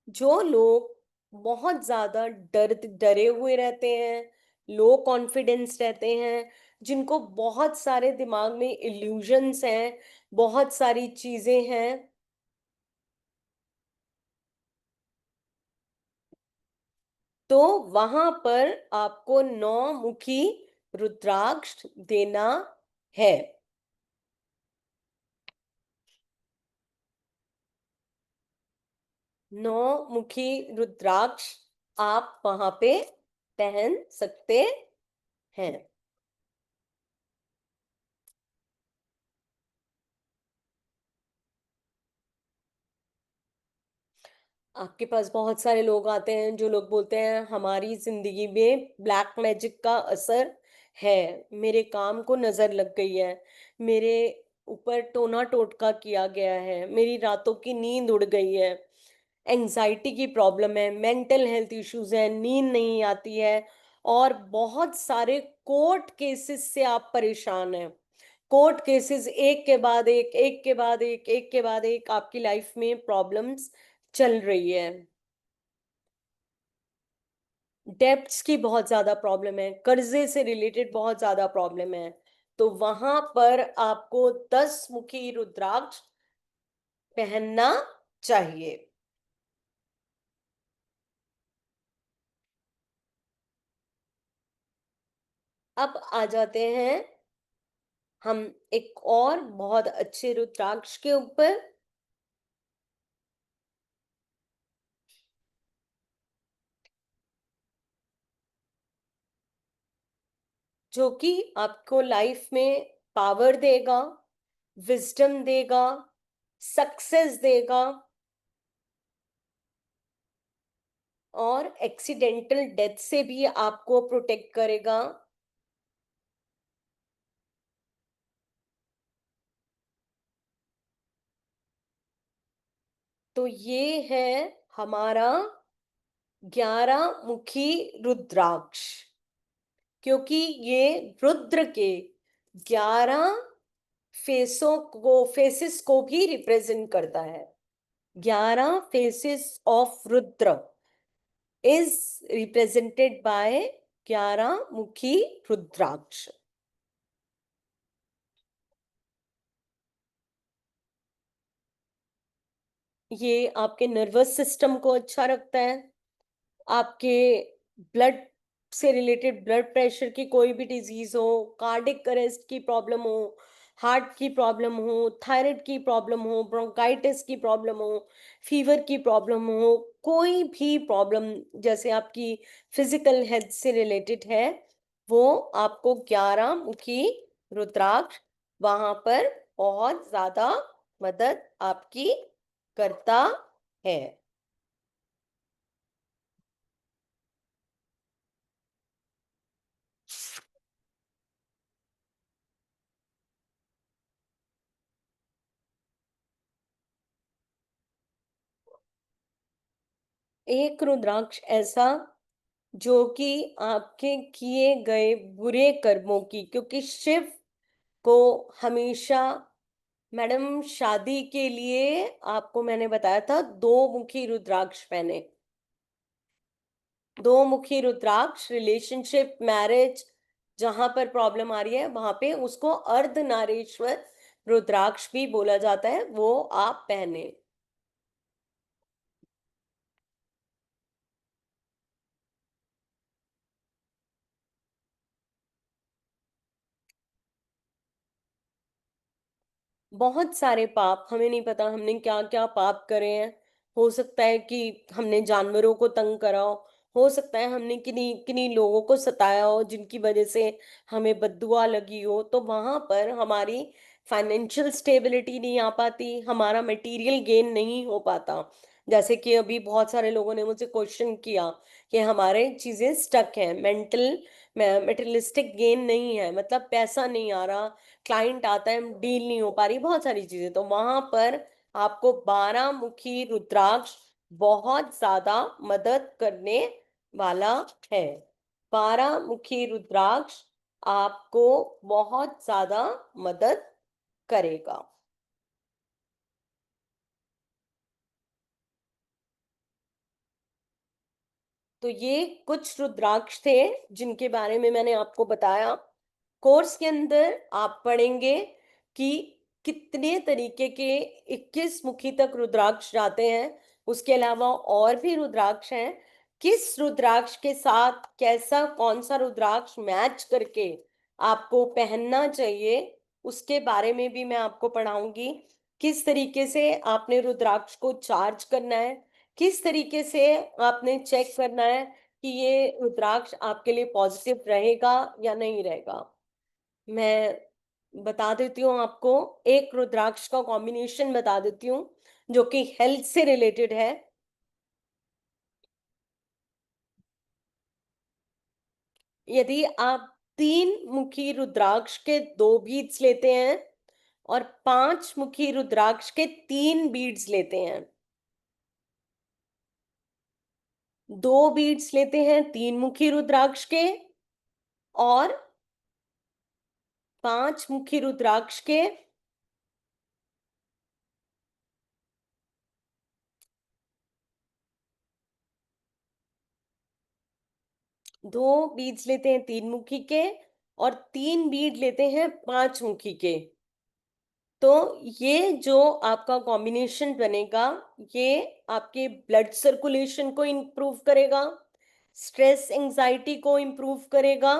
जो लोग बहुत ज्यादा डरे हुए रहते हैं, लो कॉन्फिडेंस रहते हैं, जिनको बहुत सारे दिमाग में इल्यूजन्स हैं, बहुत सारी चीजें हैं, तो वहां पर आपको 9 मुखी रुद्राक्ष देना है। 9 मुखी रुद्राक्ष आप वहां पे पहन सकते हैं। आपके पास बहुत सारे लोग आते हैं जो लोग बोलते हैं हमारी जिंदगी में ब्लैक मैजिक का असर है, मेरे काम को नजर लग गई है, मेरे ऊपर टोना टोटका किया गया है, मेरी रातों की नींद उड़ गई है, एंजाइटी की प्रॉब्लम है, मेंटल हेल्थ इश्यूज है, नींद नहीं आती है, और बहुत सारे कोर्ट केसेस से आप परेशान हैं। कोर्ट केसेस एक के बाद एक के बाद एक के बाद एक आपकी लाइफ में प्रॉब्लम्स चल रही है। डेब्ट्स की बहुत ज्यादा प्रॉब्लम है, कर्जे से रिलेटेड बहुत ज्यादा प्रॉब्लम है, तो वहां पर आपको 10 मुखी रुद्राक्ष पहनना चाहिए। अब आ जाते हैं हम एक और बहुत अच्छे रुद्राक्ष के ऊपर, जो कि आपको लाइफ में पावर देगा, विजडम देगा, सक्सेस देगा और एक्सीडेंटल डेथ से भी आपको प्रोटेक्ट करेगा। तो ये है हमारा 11 मुखी रुद्राक्ष, क्योंकि ये रुद्र के 11 फेसेस को भी रिप्रेजेंट करता है। 11 faces of Rudra is represented by 11 मुखी रुद्राक्ष। ये आपके नर्वस सिस्टम को अच्छा रखता है, आपके ब्लड से रिलेटेड, ब्लड प्रेशर की कोई भी डिजीज हो, कार्डिक अरेस्ट की प्रॉब्लम हो, हार्ट की प्रॉब्लम हो, थायराइड की प्रॉब्लम हो, ब्रोंकाइटिस की प्रॉब्लम हो, फीवर की प्रॉब्लम हो, कोई भी प्रॉब्लम जैसे आपकी फिजिकल हेल्थ से रिलेटेड है, वो आपको 11 मुखी रुद्राक्ष वहां पर बहुत ज्यादा मदद आपकी करता है। एक रुद्राक्ष ऐसा जो कि आपके किए गए बुरे कर्मों की, क्योंकि शिव को हमेशा, मैडम शादी के लिए आपको मैंने बताया था 2 मुखी रुद्राक्ष पहने। 2 मुखी रुद्राक्ष रिलेशनशिप, मैरिज जहां पर प्रॉब्लम आ रही है वहां पे उसको अर्धनारीश्वर रुद्राक्ष भी बोला जाता है, वो आप पहने। बहुत सारे पाप, हमें नहीं पता हमने क्या क्या पाप करे हैं। हो सकता है कि हमने जानवरों को तंग करा हो सकता है हमने किन्हीं किन्हीं लोगों को सताया हो जिनकी वजह से हमें बद्दुआ लगी हो, तो वहां पर हमारी फाइनेंशियल स्टेबिलिटी नहीं आ पाती, हमारा मटेरियल गेन नहीं हो पाता। जैसे कि अभी बहुत सारे लोगों ने मुझसे क्वेश्चन किया कि हमारे चीजें स्टक हैं, मेटेरियलिस्टिक गेन नहीं है, मतलब पैसा नहीं आ रहा, क्लाइंट आता है, डील नहीं हो पा रही, बहुत सारी चीजें। तो वहां पर आपको 12 मुखी रुद्राक्ष बहुत ज्यादा मदद करने वाला है। 12 मुखी रुद्राक्ष आपको बहुत ज्यादा मदद करेगा। तो ये कुछ रुद्राक्ष थे जिनके बारे में मैंने आपको बताया। कोर्स के अंदर आप पढ़ेंगे कि कितने तरीके के 21 मुखी तक रुद्राक्ष जाते हैं, उसके अलावा और भी रुद्राक्ष हैं। किस रुद्राक्ष के साथ कैसा कौन सा रुद्राक्ष मैच करके आपको पहनना चाहिए, उसके बारे में भी मैं आपको पढ़ाऊंगी। किस तरीके से आपने रुद्राक्ष को चार्ज करना है, किस तरीके से आपने चेक करना है कि ये रुद्राक्ष आपके लिए पॉजिटिव रहेगा या नहीं रहेगा। मैं बता देती हूँ आपको, एक रुद्राक्ष का कॉम्बिनेशन बता देती हूँ जो कि हेल्थ से रिलेटेड है। यदि आप 3 मुखी रुद्राक्ष के 2 बीड्स लेते हैं और 5 मुखी रुद्राक्ष के 3 बीड्स लेते हैं, 2 बीड्स लेते हैं 3 मुखी रुद्राक्ष के और 5 मुखी रुद्राक्ष के, दो बीड्स लेते हैं 3 मुखी के और 3 बीड लेते हैं 5 मुखी के। तो ये जो आपका कॉम्बिनेशन बनेगा, ये आपके ब्लड सर्कुलेशन को इम्प्रूव करेगा, स्ट्रेस एंजाइटी को इम्प्रूव करेगा,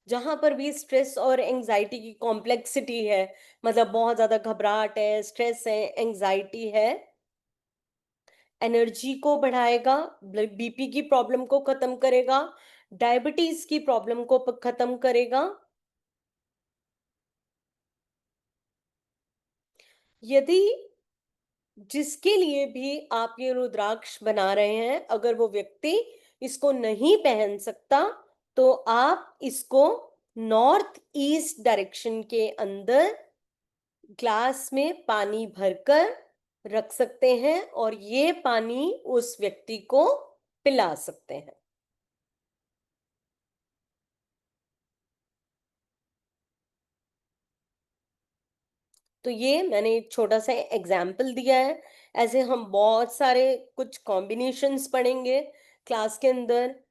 जहां पर भी स्ट्रेस और एंजाइटी की कॉम्प्लेक्सिटी है, मतलब बहुत ज्यादा घबराहट है, स्ट्रेस है, एंजाइटी है, एनर्जी को बढ़ाएगा, बीपी की प्रॉब्लम को खत्म करेगा, डायबिटीज की प्रॉब्लम को खत्म करेगा। यदि जिसके लिए भी आप ये रुद्राक्ष बना रहे हैं, अगर वो व्यक्ति इसको नहीं पहन सकता, तो आप इसको नॉर्थ ईस्ट डायरेक्शन के अंदर ग्लास में पानी भरकर रख सकते हैं और ये पानी उस व्यक्ति को पिला सकते हैं। तो ये मैंने एक छोटा सा एग्जाम्पल दिया है। ऐसे हम बहुत सारे कुछ कॉम्बिनेशंस पढ़ेंगे क्लास के अंदर।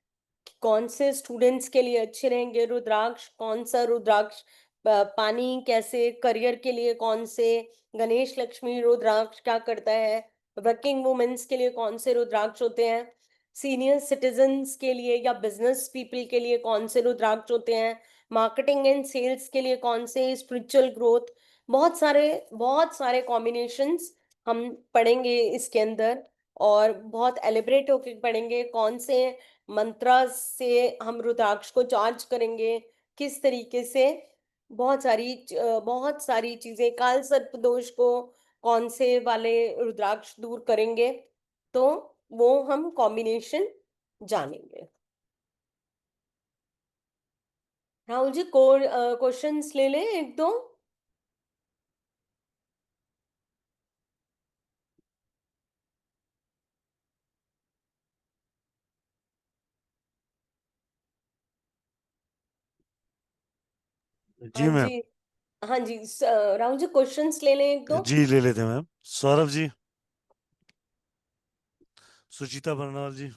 कौन से स्टूडेंट्स के लिए अच्छे रहेंगे रुद्राक्ष, कौन सा रुद्राक्ष पानी कैसे, करियर के लिए कौन से, गणेश लक्ष्मी रुद्राक्ष क्या करता है, वर्किंग वुमेन्स के लिए कौन से रुद्राक्ष होते हैं, सीनियर सिटीजन्स के लिए या बिजनेस पीपल के लिए कौन से रुद्राक्ष होते हैं, मार्केटिंग एंड सेल्स के लिए कौन से, स्पिरिचुअल ग्रोथ, बहुत सारे कॉम्बिनेशंस हम पढ़ेंगे इसके अंदर। और बहुत एलिब्रेट होकर पढ़ेंगे कौन से मंत्रा से हम रुद्राक्ष को चार्ज करेंगे, किस तरीके से, बहुत सारी चीजें, काल सर्प दोष को कौन से वाले रुद्राक्ष दूर करेंगे, तो वो हम कॉम्बिनेशन जानेंगे। राहुल जी क्वेश्चंस ले लें एक दो। जी मैम। जी हाँ जी, राहुल जी क्वेश्चंस ले लें एक दो। जी ले लेते हैं ma'am. Saurabh ji, Suchita Barnwal ji.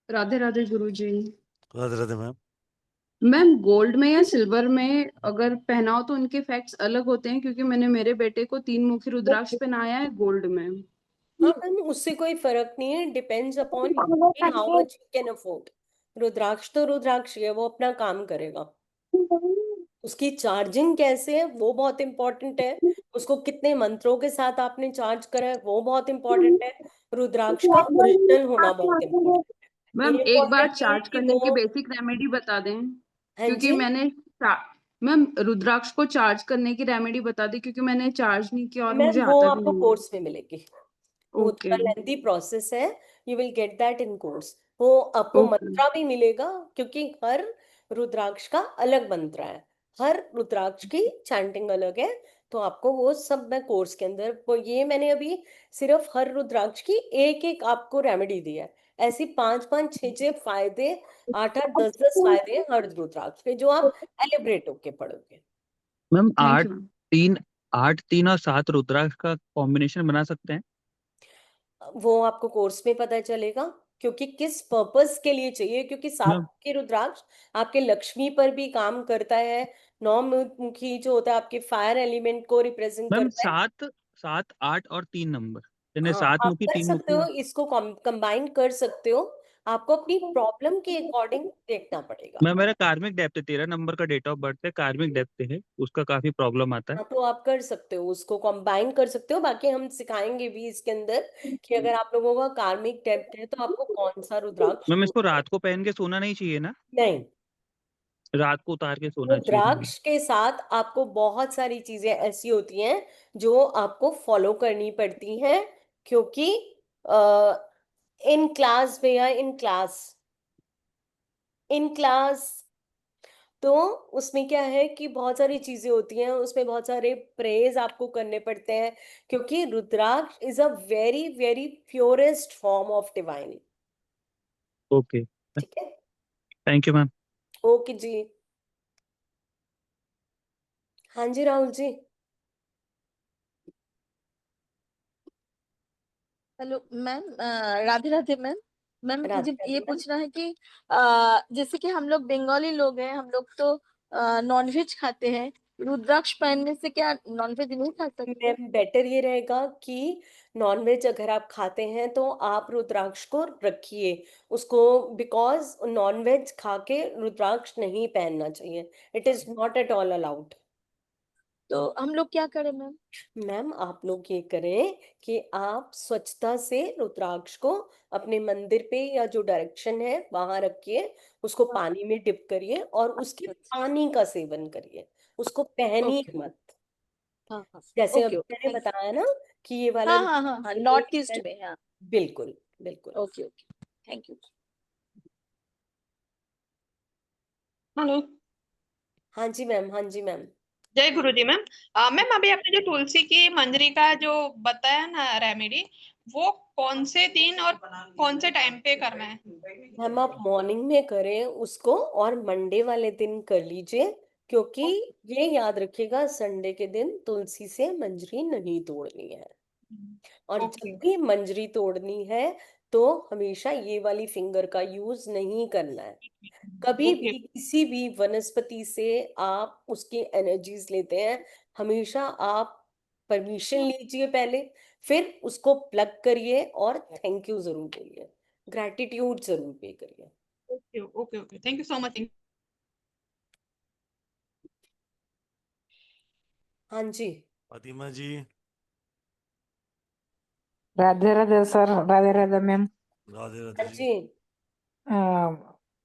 Radhe Radhe Guruji. Radhe Radhe ma'am. Ma'am gold में या सिल्वर में अगर पहनाओ तो उनके इफेक्ट्स अलग होते हैं, क्योंकि मैंने मेरे बेटे को 3 मुखी रुद्राक्ष पहनाया है गोल्ड में। हाँ मैम, उससे कोई फर्क नहीं है, depends upon how much you can afford. रुद्राक्ष तो रुद्राक्ष है, वो अपना काम करेगा। उसकी चार्जिंग कैसे है वो बहुत इंपॉर्टेंट है, उसको कितने मंत्रों के साथ आपने चार्ज करा है वो बहुत इंपॉर्टेंट है, रुद्राक्ष का ओरिजिनल होना बहुत इंपॉर्टेंट है। मैम ये एक बार important नहीं है चार्ज कि करने की वो, बेसिक रेमेडी बता दें, हाँ क्योंकि जी मैम रुद्राक्ष को चार्ज करने की रेमेडी बता दी, क्योंकि मैंने चार्ज नहीं किया और मुझे मैम वो आता भी आपको नहीं है। कोर्स में मिलेगी, वो ओके थोड़ा लेंथी प्रोसेस है, you will get that in course. वो आपको ओके मंत्रा भी मिलेगा, क्योंकि हर रुद्राक्ष का अलग मंत्र है, हर रुद्राक्ष की चैंटिंग अलग है, तो आपको वो सब मैं कोर्स के अंदर, वो ये मैंने अभी सिर्फ हर रुद्राक्ष की एक एक आपको रेमेडी दी है, ऐसी 5 5 6 6 फायदे, 8 8 10 10 फायदे हर रुद्राक्ष के, जो आप एलिब्रेट होके पढ़ोगे। Ma'am thank you ma'am. 8 3 और 7 रुद्राक्ष का कॉम्बिनेशन बना सकते हैं? वो आपको कोर्स में पता चलेगा, क्योंकि किस पर्पस के लिए चाहिए, क्योंकि मैम 7 के रुद्राक्ष आपके लक्ष्मी पर भी काम करता है, 9 मुखी जो होता है आपके फायर एलिमेंट को रिप्रेजेंट मैम करता है। 7 8 और 3 नंबर, यानी हाँ 7 आप मुखी कर 3 सकते हो, मुखी। इसको कंबाइन कर सकते हो, आपको अपनी प्रॉब्लम के अकॉर्डिंग देखना पड़ेगा। मैं मेरा कार्मिक डेप्थ है, 13 नंबर का डेट ऑफ बर्थ है, कार्मिक डेप्थ है, उसका काफी प्रॉब्लम आता है। हाँ तो आप कर सकते हो, उसको कंबाइन कर सकते हो, बाकी हम सिखाएंगे भी इसके अंदर कि अगर आप लोगों का कार्मिक डेप्थ है तो आपको कौन सा रुद्राक्ष मैम यूज इसको करना रात को पहन के सोना नहीं चाहिए ना? है। नहीं, रात को उतार के सोना चाहिए। रुद्राक्ष के साथ आपको बहुत सारी चीजें ऐसी होती हैं जो आपको फॉलो करनी पड़ती हैं, क्योंकि इन क्लास भैया, इन क्लास तो उसमें क्या है कि बहुत सारी चीजें होती हैं, उसमें बहुत सारे प्रेज आपको करने पड़ते हैं, क्योंकि rudraksha is a very very purest form of divine. Okay, ठीक है, थैंक यू मैम। ओके जी। हाँ जी Rahul ji. Hello ma'am, Radhe Radhe ma'am. Ma'am Radhe मुझे राधे ये मैम। पूछना है कि जैसे कि हम लोग बंगाली लोग हैं, हम लोग तो नॉनवेज खाते हैं, रुद्राक्ष पहनने से क्या नॉनवेज नहीं खा सकते? मैम बेटर ये रहेगा कि नॉनवेज अगर आप खाते हैं तो आप रुद्राक्ष को रखिए उसको, बिकॉज नॉनवेज खा के रुद्राक्ष नहीं पहनना चाहिए, it is not at all allowed. तो हम लोग क्या करें मैम? मैम आप लोग ये करें कि आप स्वच्छता से रुद्राक्ष को अपने मंदिर पे या जो डायरेक्शन है वहां रखिए, उसको पानी में डिप करिए और उसके पानी का सेवन करिए, उसको पहनिए ओके। मत। हाँ हाँ जैसे ओके अभी ओके मैंने थैंक यू। बताया ना कि ये वाला हाँ हाँ हाँ हाँ रुद्राक्ष नॉर्थ ये ईस्ट में, हाँ बिल्कुल बिल्कुल। Okay okay thank you. Hello. हाँ जी मैम, हाँ जी मैम। जय गुरु जी मैम। मैम अभी आपने जो तुलसी की मंजरी का जो बताया ना रेमेडी, वो कौन से दिन और कौन से टाइम पे करना है? मैम आप मॉर्निंग में करें उसको और मंडे वाले दिन कर लीजिए, क्योंकि ये याद रखिएगा संडे के दिन तुलसी से मंजरी नहीं तोड़नी है। और ओके जब भी मंजरी तोड़नी है तो हमेशा ये वाली फिंगर का यूज नहीं करना है। कभी ओके भी किसी भी वनस्पति से आप उसकी एनर्जीज लेते हैं, हमेशा आप परमिशन लीजिए पहले, फिर उसको प्लग करिए और थैंक यू जरूर बोलिए, ग्रैटिट्यूड जरूर पे करिए। Okay okay okay thank you so much. हाँ जी फातिमा जी। Radhe Radhe sir, Radhe Radhe ma'am. राधे हाँ राधे जी। जी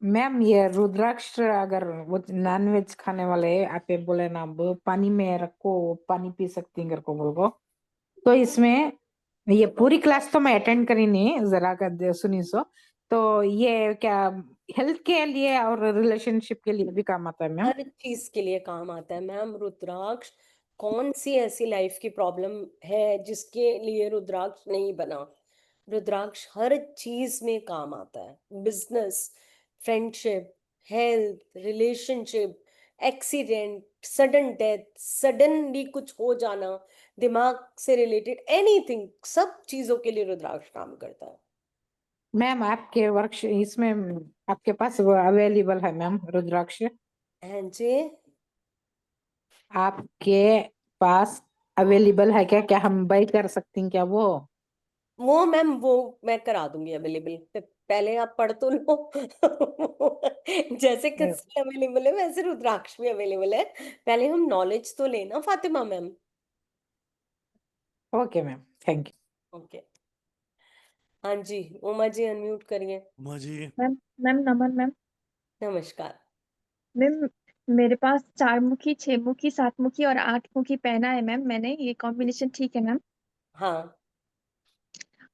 मैम ये रुद्राक्ष अगर वो नॉनवेज खाने वाले आप ये बोले ना, अब पानी में रखो पानी पी सकती हैं को बोल को, तो इसमें ये पूरी क्लास तो मैं अटेंड करी नहीं, जरा का सुनी सो, तो ये क्या हेल्थ के लिए और रिलेशनशिप के लिए भी काम आता है मैम? हर चीज के लिए काम आता है मैम रुद्राक्ष। कौन सी ऐसी लाइफ की प्रॉब्लम है जिसके लिए रुद्राक्ष नहीं बना? रुद्राक्ष हर चीज में काम आता है, business, friendship, health, relationship, accident, sudden death, suddenly कुछ हो जाना, दिमाग से रिलेटेड एनीथिंग, सब चीजों के लिए रुद्राक्ष काम करता है। मैम आपके वर्क इसमें आपके पास वो अवेलेबल है मैम रुद्राक्ष? हाँ जी आपके पास अवेलेबल है क्या? क्या हम बाई कर सकते हैं क्या वो मैम वो मैं करा दूंगी अवेलेबल, पहले आप पढ़ तो लो। जैसे वो? क्रिस्टल अवेलेबल है वैसे रुद्राक्ष भी अवेलेबल है, पहले हम नॉलेज तो लेना Fatima ma'am. Okay ma'am, thank you. Okay हाँ जी उमा जी अनम्यूट करिए। उमा जी। मैम मैम नमन मैम। नमस्कार मैम मेरे पास 4 मुखी, 6 मुखी, 7 मुखी और 8 मुखी पहना है मैम मैंने, ये कॉम्बिनेशन ठीक है मैम? हाँ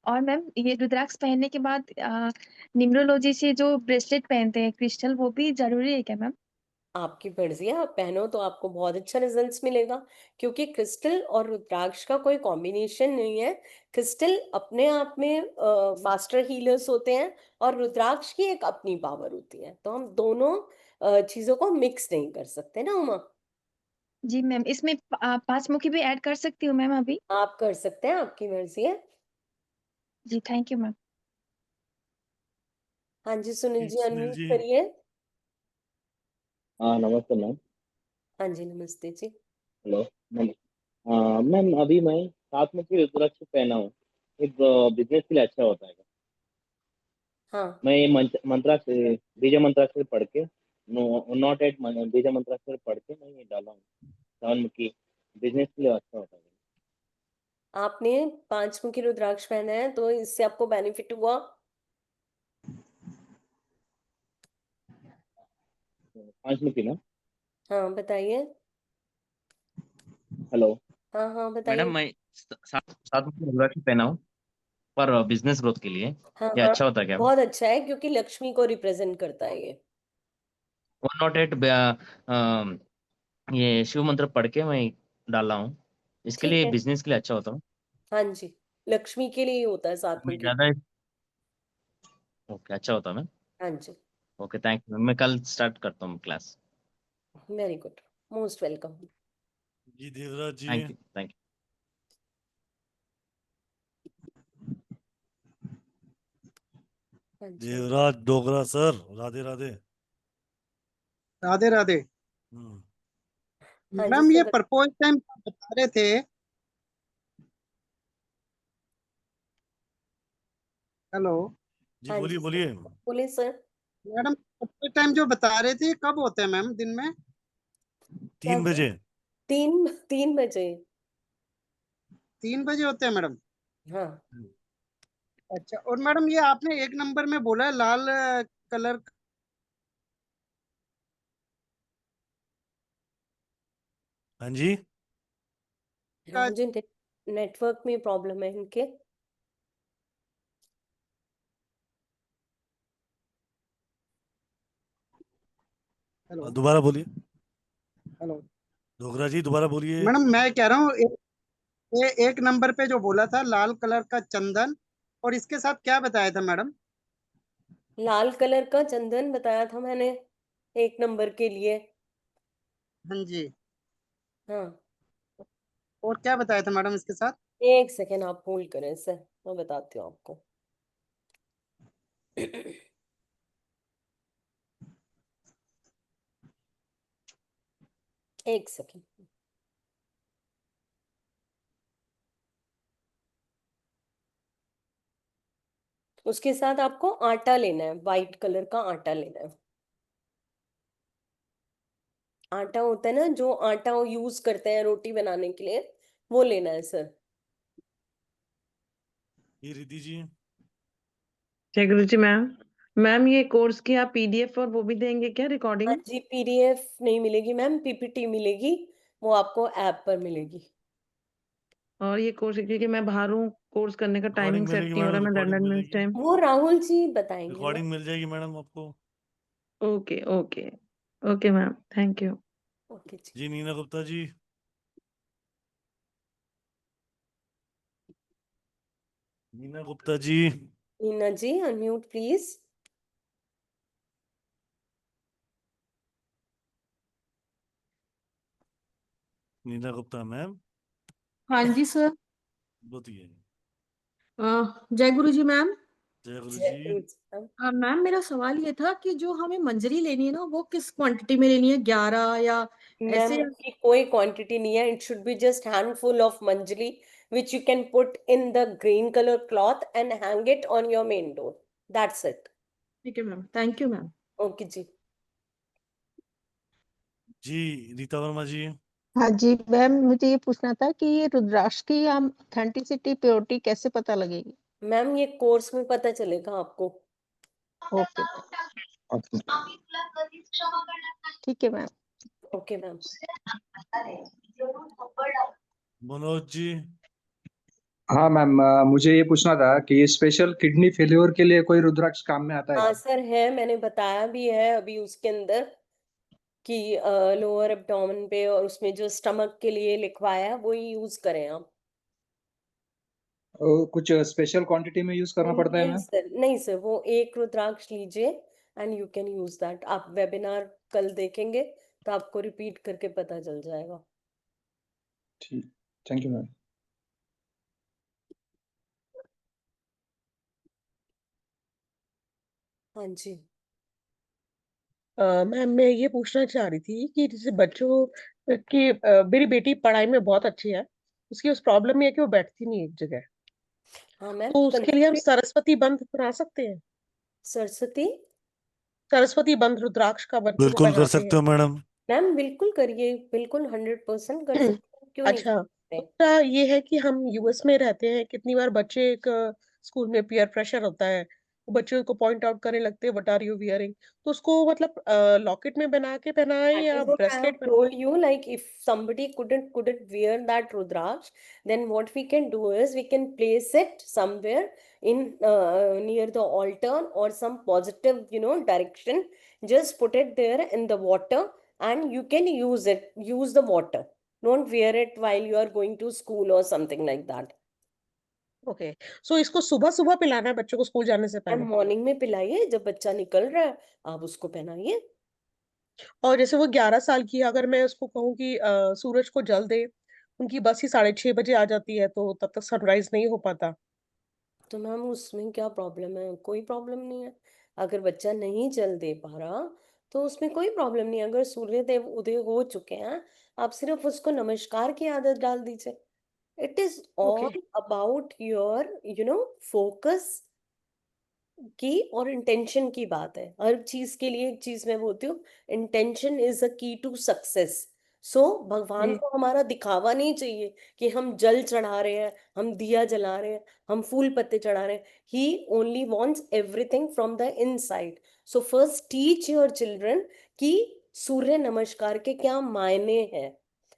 और मैम ये रुद्राक्ष पहनने के बाद न्यूमरोलॉजी से जो ब्रेसलेट पहनते हैं क्रिस्टल, वो भी जरूरी है क्या मैम? आपकी मर्जी है, आप पहनो तो आपको बहुत अच्छा रिजल्ट्स मिलेगा, क्योंकि क्रिस्टल और रुद्राक्ष का कोई कॉम्बिनेशन नहीं है। क्रिस्टल अपने आप में मास्टर हीलर्स होते हैं और रुद्राक्ष की एक अपनी पावर होती है, तो हम दोनों चीजों को मिक्स नहीं कर सकते ना उमा। जी मैम, इसमें 5 मुखी भी ऐड कर सकती हूँ मैम अभी? आप कर सकते हैं, आपकी मर्जी है। जी थैंक यू मैम। हाँ जी सुनील जी सुनील अनम्यूट जी। करिए। हाँ नमस्ते मैम। हाँ जी नमस्ते जी। Hello ma'am. मैम अभी मैं 7 मुखी रुद्राक्ष पहना हूँ, एक बिजनेस के लिए अच्छा होता है क्या? हाँ मैं ये मंत्राक्षर बीज मंत्राक्षर पढ़ के, नॉट एट बीज मंत्राक्षर पढ़ के मैं ये डाला हूँ 7 मुखी, बिजनेस के लिए अच्छा होता है। आपने 5 मुखी रुद्राक्ष पहना है तो इससे आपको बेनिफिट हुआ? 5 मुखी ना? हाँ बताइए। हेलो। हाँ हाँ मैडम बताइए। मैं सात सात रुद्राक्ष पहना हूँ पर बिजनेस ग्रोथ के लिए, हाँ ये हाँ अच्छा होता है क्या? बहुत अच्छा है, क्योंकि लक्ष्मी को रिप्रेजेंट करता है ये। 108 ये शिव मंत्र पढ़ के मैं डाला हूँ, इसके ठीक लिए है बिजनेस के लिए अच्छा होता हूँ। हाँ जी, लक्ष्मी के लिए ही होता है 7 मैं मुखी। ज्यादा ओके अच्छा होता है मैं। हाँ जी ओके थैंक यू, मैं कल स्टार्ट करता हूँ class. Very good, most welcome. जी Devraj ji. Thank you thank you. हाँ जी देवराज डोगरा सर, राधे राधे। राधे राधे। हम्म। हाँ जी मैम ये सर। प्रपोज टाइम बता रहे थे, हेलो जी हाँ बोलिए जी बोलिए। बोलिए सर। मैडम, टाइम जो बता रहे थे कब होते हैं मैम दिन में? 3 बजे। 3 बजे। 3 बजे होते हैं मैडम? हाँ अच्छा, और मैडम ये आपने एक नंबर में बोला है लाल कलर। हाँ जी। हाँ, मुझे नेटवर्क में प्रॉब्लम है इनके। हेलो दोबारा बोलिए। हेलो डोगरा जी दोबारा बोलिए। मैडम, मैं कह रहा हूँ एक नंबर पे जो बोला था लाल कलर का चंदन, और इसके साथ क्या बताया था मैडम? लाल कलर का चंदन बताया था मैंने 1 नंबर के लिए। हाँ जी। हाँ, और क्या बताया था मैडम इसके साथ? 1 सेकेंड आप होल्ड करें सर, मैं बताती हूँ आपको। एक सेकेंड। उसके साथ आपको आटा लेना है, वाइट कलर का आटा लेना है। आटा होता है ना, जो आटा यूज करते हैं रोटी बनाने के लिए, वो लेना है सर। ये रिद्धि जी। जय गुरु जी मैम। मैम ये कोर्स की आप पीडीएफ और वो भी देंगे क्या, हाँ रिकॉर्डिंग? जी, पीडीएफ नहीं मिलेगी मैम, पीपीटी मिलेगी, वो आपको ऐप पर मिलेगी। और ये कोर्स क्योंकि मैं बाहर हूँ, कोर्स करने का रिकॉर्डिंग टाइमिंग सेट मिलेगी नहीं हो रहा, मैडम, मैं रिकॉर्डिंग लंदन में इस मिलेगी। टाइम। वो राहुल जी बताएंगे ना। रिकॉर्डिंग मिल जाएगी मैडम आपको। Okay okay okay ma'am, thank you. Okay जी। जी Neena Gupta ji. Neena Gupta ji. Neena ji unmute please. Neena Gupta ma'am. हाँ जी सर। बोलिए। जय गुरु जी मैम। जय गुरु जय जी। गुरु जी मैम। मैम मेरा सवाल ये था कि जो हमें मंजरी लेनी है ना, वो किस क्वांटिटी में लेनी है, 11 या मैम ऐसे? उसकी कोई क्वांटिटी नहीं है, it should be just handful of manjari which you can put in the green color cloth and hang it on your main door. That's it. ठीक है ma'am, thank you ma'am. Okay जी। जी रीता वर्मा जी। हाँ जी मैम, मुझे ये पूछना था कि ये रुद्राक्ष की हम ऑथेंटिसिटी प्योरिटी कैसे पता लगेगी? मैम ये कोर्स में पता चलेगा आपको। ओके ठीक है ma'am. Okay ma'am. Manoj ji. हाँ मैम, मुझे ये पूछना था कि स्पेशल किडनी फेल्योर के लिए कोई रुद्राक्ष काम में आता है हाँ क्या? सर है, मैंने बताया भी है अभी उसके अंदर कि लोअर एब्डोमेन पे और उसमें जो स्टमक के लिए लिखवाया है वही यूज करें आप। कुछ स्पेशल क्वांटिटी में यूज करना पड़ता है नहीं मैम? सर, नहीं सर, वो एक रुद्राक्ष लीजिए and you can use that. आप वेबिनार कल देखेंगे तो आपको रिपीट करके पता चल जाएगा। ठीक, थैंक यू मैम। हाँ जी। मैम मैं ये पूछना चाह रही थी कि जैसे बच्चों की मेरी बेटी पढ़ाई में बहुत अच्छी है, उसकी उस प्रॉब्लम में है कि वो बैठती नहीं एक जगह, हाँ मैम, तो उसके लिए हम सरस्वती बंध बना सकते हैं? सरस्वती सरस्वती बंध रुद्राक्ष का बच्चों को बिल्कुल कर पहनाते सकते हो मैडम। मैम बिल्कुल करिए, बिल्कुल 100% कर हैं। सकते हैं, क्यों नहीं कर अच्छा, सकते। दूसरा ये है कि हम यूएस में रहते हैं, कितनी बार बच्चे एक स्कूल में पीयर प्रेशर होता है, वो बच्चे को पॉइंट आउट करने लगते हैं व्हाट आर यू वियरिंग, तो उसको मतलब लॉकेट में बना के पहनाए That या is what I have bracelet में? told you. Like if somebody couldn't wear that Rudraksh, then what we can do is we can place it somewhere in near the altar or some positive, direction. Just put it there in the water and you can use it. Use the water. Don't wear it while you are going to school or something like that. Okay, so इसको सुबह सुबह पिलाना है बच्चों को school जाने से ma'am पहले? मॉर्निंग में पिलाइए, जब बच्चा निकल रहा है आप उसको पहनाइए। और जैसे वो 11 साल की है, अगर मैं उसको कहूँ कि सूरज को जल दे, उनकी बस ही 6:30 बजे आ जाती है, तो तब तक सनराइज नहीं हो पाता। तो मैम उसमें क्या प्रॉब्लम है? कोई प्रॉब्लम नहीं है। अगर बच्चा नहीं जल दे पा रहा तो उसमें कोई प्रॉब्लम नहीं है। अगर सूर्य देव उदय हो चुके हैं, आप सिर्फ उसको नमस्कार की आदत डाल दीजिए। It is okay all about your focus की और इंटेंशन की बात है। हर चीज के लिए एक चीज मैं बोलती हूँ, इंटेंशन इज अ की टू सक्सेस। सो भगवान को हमारा दिखावा नहीं चाहिए कि हम जल चढ़ा रहे हैं, हम दिया जला रहे हैं, हम फूल पत्ते चढ़ा रहे हैं। He only wants everything from the inside. So first teach your children कि सूर्य नमस्कार के क्या मायने हैं,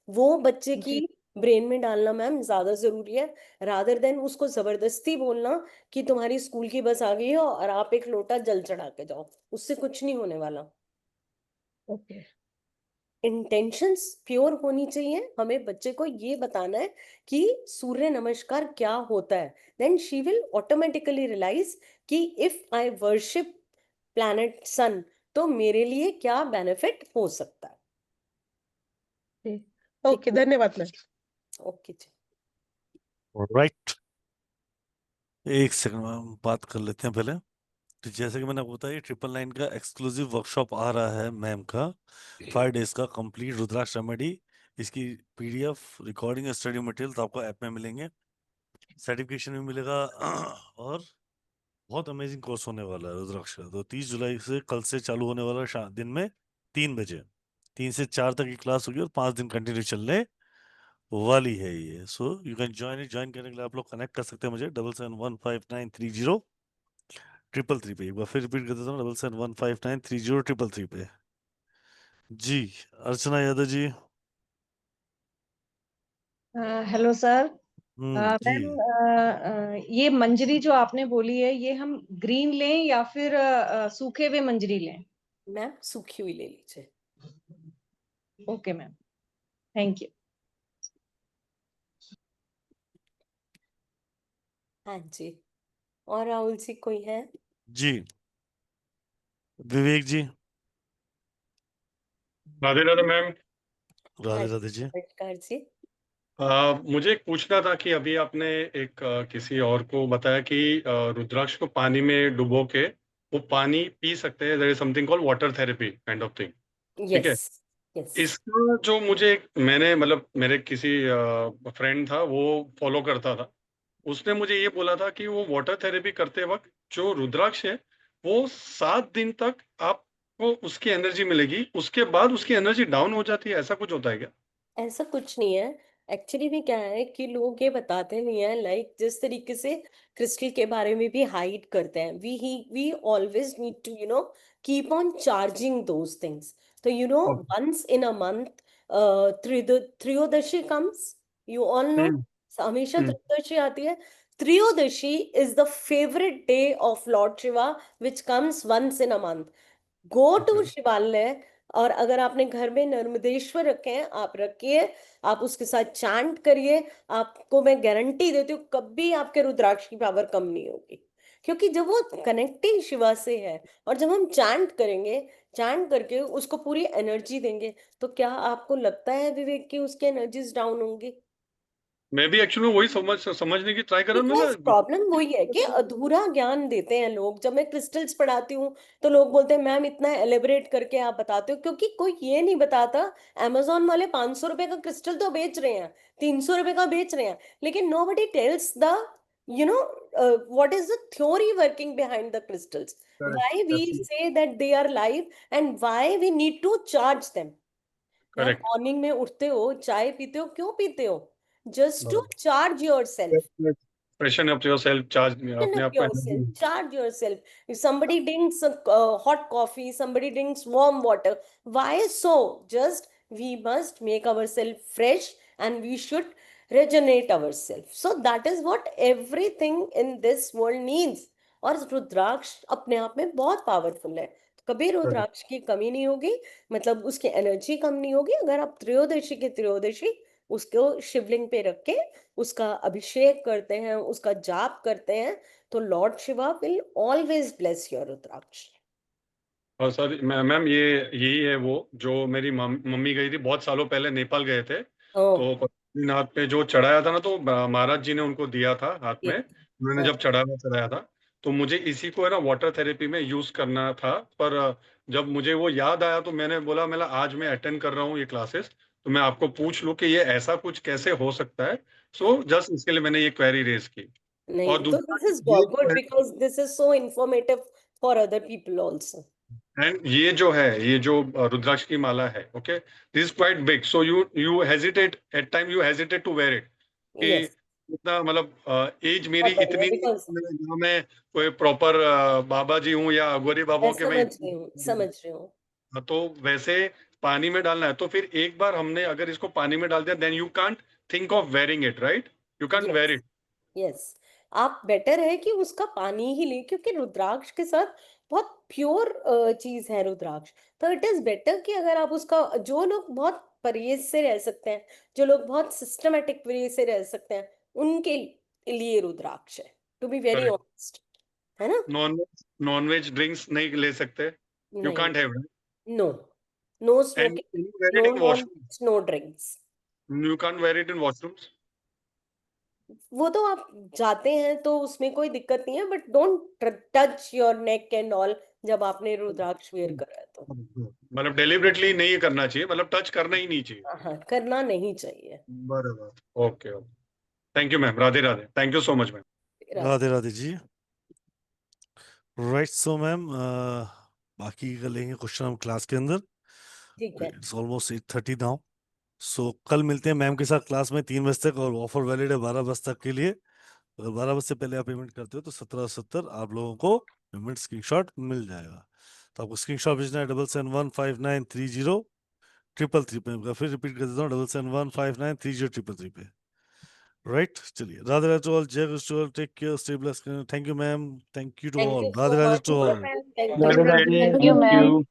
वो बच्चे की ब्रेन में डालना मैम ज्यादा जरूरी है, रादर देन उसको जबरदस्ती बोलना कि तुम्हारी स्कूल की बस आ गई हो और आप एक लोटा जल चढ़ा के जाओ। उससे कुछ नहीं होने वाला। ओके। इंटेंशंस प्योर होनी चाहिए। हमें बच्चे को ये बताना है कि सूर्य नमस्कार क्या होता है, then she will automatically realise कि if I worship planet sun तो मेरे लिए क्या बेनिफिट हो सकता है। ओके, धन्यवाद मैम। ओके जी। राइट, एक सेकंड में बात कर लेते हैं पहले। तो जैसे कि मैंने बताया, 999 का एक्सक्लूसिव वर्कशॉप आ रहा है मैम का, 5 डेज का कंप्लीट रुद्राक्ष रेमेडी। इसकी पीडीएफ, रिकॉर्डिंग, स्टडी मटेरियल तो आपको ऐप में मिलेंगे, सर्टिफिकेशन भी मिलेगा और बहुत अमेजिंग कोर्स होने वाला है रुद्राक्ष का। तो 30 जुलाई से, कल से चालू होने वाला है, दिन में 3 बजे, 3 से 4 तक की क्लास होगी और 5 दिन कंटिन्यू चलने वाली है ये। So you can join it. Join करने के लिए आप लोग कनेक्ट कर सकते हैं मुझे 7715930333 पे। एक बार फिर रिपीट कर देता हूँ, 7715930333 पे। जी, अर्चना यादव जी। Hello sir. जी, मैम, ये मंजरी जो आपने बोली है, ये हम ग्रीन लें या फिर सूखे हुए मंजरी लें? मैम सूखी हुई ले लीजिए। Okay ma'am, thank you. हाँ जी, और राहुल जी कोई है? जी, विवेक जी। राधे राधे मैम। हाँ राधे जी, राधे जी। नमस्कार जी। मुझे एक पूछना था कि अभी आपने एक किसी और को बताया कि रुद्राक्ष को पानी में डुबो के वो पानी पी सकते हैं। There is something called water therapy kind of thing, ठीक है? Yes yes. इसका जो मुझे मैंने मतलब मेरे किसी फ्रेंड था, वो फॉलो करता था। उसने मुझे ये बोला था कि वो वाटर थेरेपी करते वक्त जो रुद्राक्ष है वो 7 दिन तक आपको उसकी एनर्जी मिलेगी, उसके बाद उसकी एनर्जी डाउन हो जाती है। ऐसा कुछ होता है क्या? ऐसा कुछ नहीं है। एक्चुअली में क्या है कि लोग ये बताते नहीं है, लाइक जिस तरीके से क्रिस्टल के बारे में भी हाइड करते हैं, we always need to keep on charging those things. तो once in a month Trayodashi comes, you all know, हमेशा त्रयोदशी आती है। Trayodashi is the favourite day of lord Shiva which comes once in a month. Go to Shivalaya, और अगर आपने घर में नर्मदेश्वर रखे हैं आप रखिए, आप उसके साथ चांट करिए। आपको मैं गारंटी देती हूँ कभी आपके रुद्राक्ष की पावर कम नहीं होगी, क्योंकि जब वो कनेक्टिंग शिवा से है, और जब हम चांट करेंगे, चांट करके उसको पूरी एनर्जी देंगे, तो क्या आपको लगता है विवेक की उसकी एनर्जीज डाउन होंगी? मैं भी एक्चुअली वही समझने की ट्राई कर रहा हूँ। बिकॉज प्रॉब्लम वही है कि अधूरा ज्ञान देते हैं लोग। जब मैं क्रिस्टल्स पढ़ाती हूँ तो लोग बोलते हैं मैम इतना एलेबरेट करके आप बताते हो, क्योंकि कोई ये नहीं बताता। अमेजोन वाले 500 रुपए का क्रिस्टल तो बेच रहे हैं, 300 रुपए का बेच रहे हैं, लेकिन nobody tells the what is the theory working behind the crystals, why we say that they are live and why we need to charge them. Ma'am morning में उठते हो, चाय पीते हो, क्यों पीते हो? Just to charge yourself, Freshen up yourself, charge अपने आप को yourself, charge yourself. If somebody drinks hot coffee, somebody drinks warm water, why so? Just we must make ourselves fresh and we should regenerate ourselves. So that is what everything in this world needs. और रुद्राक्ष अपने आप में बहुत powerful है, कभी रुद्राक्ष की कमी नहीं होगी, मतलब उसकी एनर्जी कम नहीं होगी। अगर आप त्रयोदशी के त्रयोदशी उसको शिवलिंग पे रख के उसका अभिषेक करते हैं, उसका जाप करते हैं, तो lord Shiva will always bless your rudraksha. और सर मैम ये यही है वो जो मेरी मम्मी गई थी बहुत सालों पहले, नेपाल गए थे, तो पशुपतिनाथ पे जो चढ़ाया था ना, तो महाराज जी ने उनको दिया था हाथ में। उन्होंने जब चढ़ाया था तो मुझे इसी को है ना वाटर थेरेपी में यूज करना था। पर जब मुझे वो याद आया तो मैंने बोला आज मैं अटेंड कर रहा हूँ ये क्लासेस, तो मैं आपको पूछ लूं कि ये ऐसा कुछ कैसे हो सकता है। सो जस्ट इसके लिए मैंने ये क्वेरी रेज की। नहीं और तो दूसरा this is ये good because this is so informative for other people also. And ये जो रुद्राक्ष की माला है, okay, this is quite big, so you hesitate at time, you hesitate to wear it कि Yes. इतना मतलब एज मेरी पता इतनी है because ना, मैं कोई प्रॉपर बाबा जी हूँ या गोरी बाबा मैं हूँ कि मैं समझ रही हूँ हाँ, तो वैसे पानी में डालना है, तो फिर एक बार हमने अगर इसको पानी में डाल दिया, then you can't think of wearing it, right? You can't wear it. Yes आप बेटर है कि उसका पानी ही ले, क्योंकि रुद्राक्ष के साथ बहुत प्योर चीज है रुद्राक्ष। तो इट इज बेटर कि अगर आप उसका, जो लोग बहुत परहेज से रह सकते हैं, जो लोग बहुत सिस्टमेटिक वे से रह सकते हैं, उनके लिए रुद्राक्ष है, to be very Correct. Honest, है ना? नॉन वेज ड्रिंक्स नहीं ले सकते, यू नहीं, can't have, no, no and smoking, wear no it in non, washroom, no drinks. You can't wear it in washrooms. वो तो आप जाते हैं तो उसमें कोई दिक्कत नहीं है, but don't touch your neck and all जब आपने रुद्राक्ष वेयर करा है तो। मतलब डेलिबरेटली नहीं करना चाहिए, मतलब टच करना ही नहीं चाहिए। हाँ, करना नहीं चाहिए। बराबर, okay okay, thank you ma'am, Radhe Radhe, thank you so much ma'am. Radhe Radhe ji. Right, so ma'am बाकी का लेंगे क्वेश्चन हम क्लास के अंदर। ठीक है, इट्स ऑलमोस्ट 8:30 नाउ। सो कल मिलते हैं मैम के साथ क्लास में 3 बजे तक, और ऑफर वैलिड है 12 बजे तक के लिए। अगर 12 बजे से पहले आप पेमेंट करते हो तो 1770 आप लोगों को पेमेंट स्क्रीनशॉट मिल जाएगा। तो आपको स्क्रीनशॉट भेजना है 7715930333 पे। फिर रिपीट कर देता हूँ 7715930333 पे। राइट, चलिए, राधे राधे टू ऑल, जय गुरु to all, take care, stay blessed, thank you ma'am, thank you to thank all, you Radhe so Radhe much to all. Ma'am, thank Radhe you. Radhe, thank you thank ma'am. You.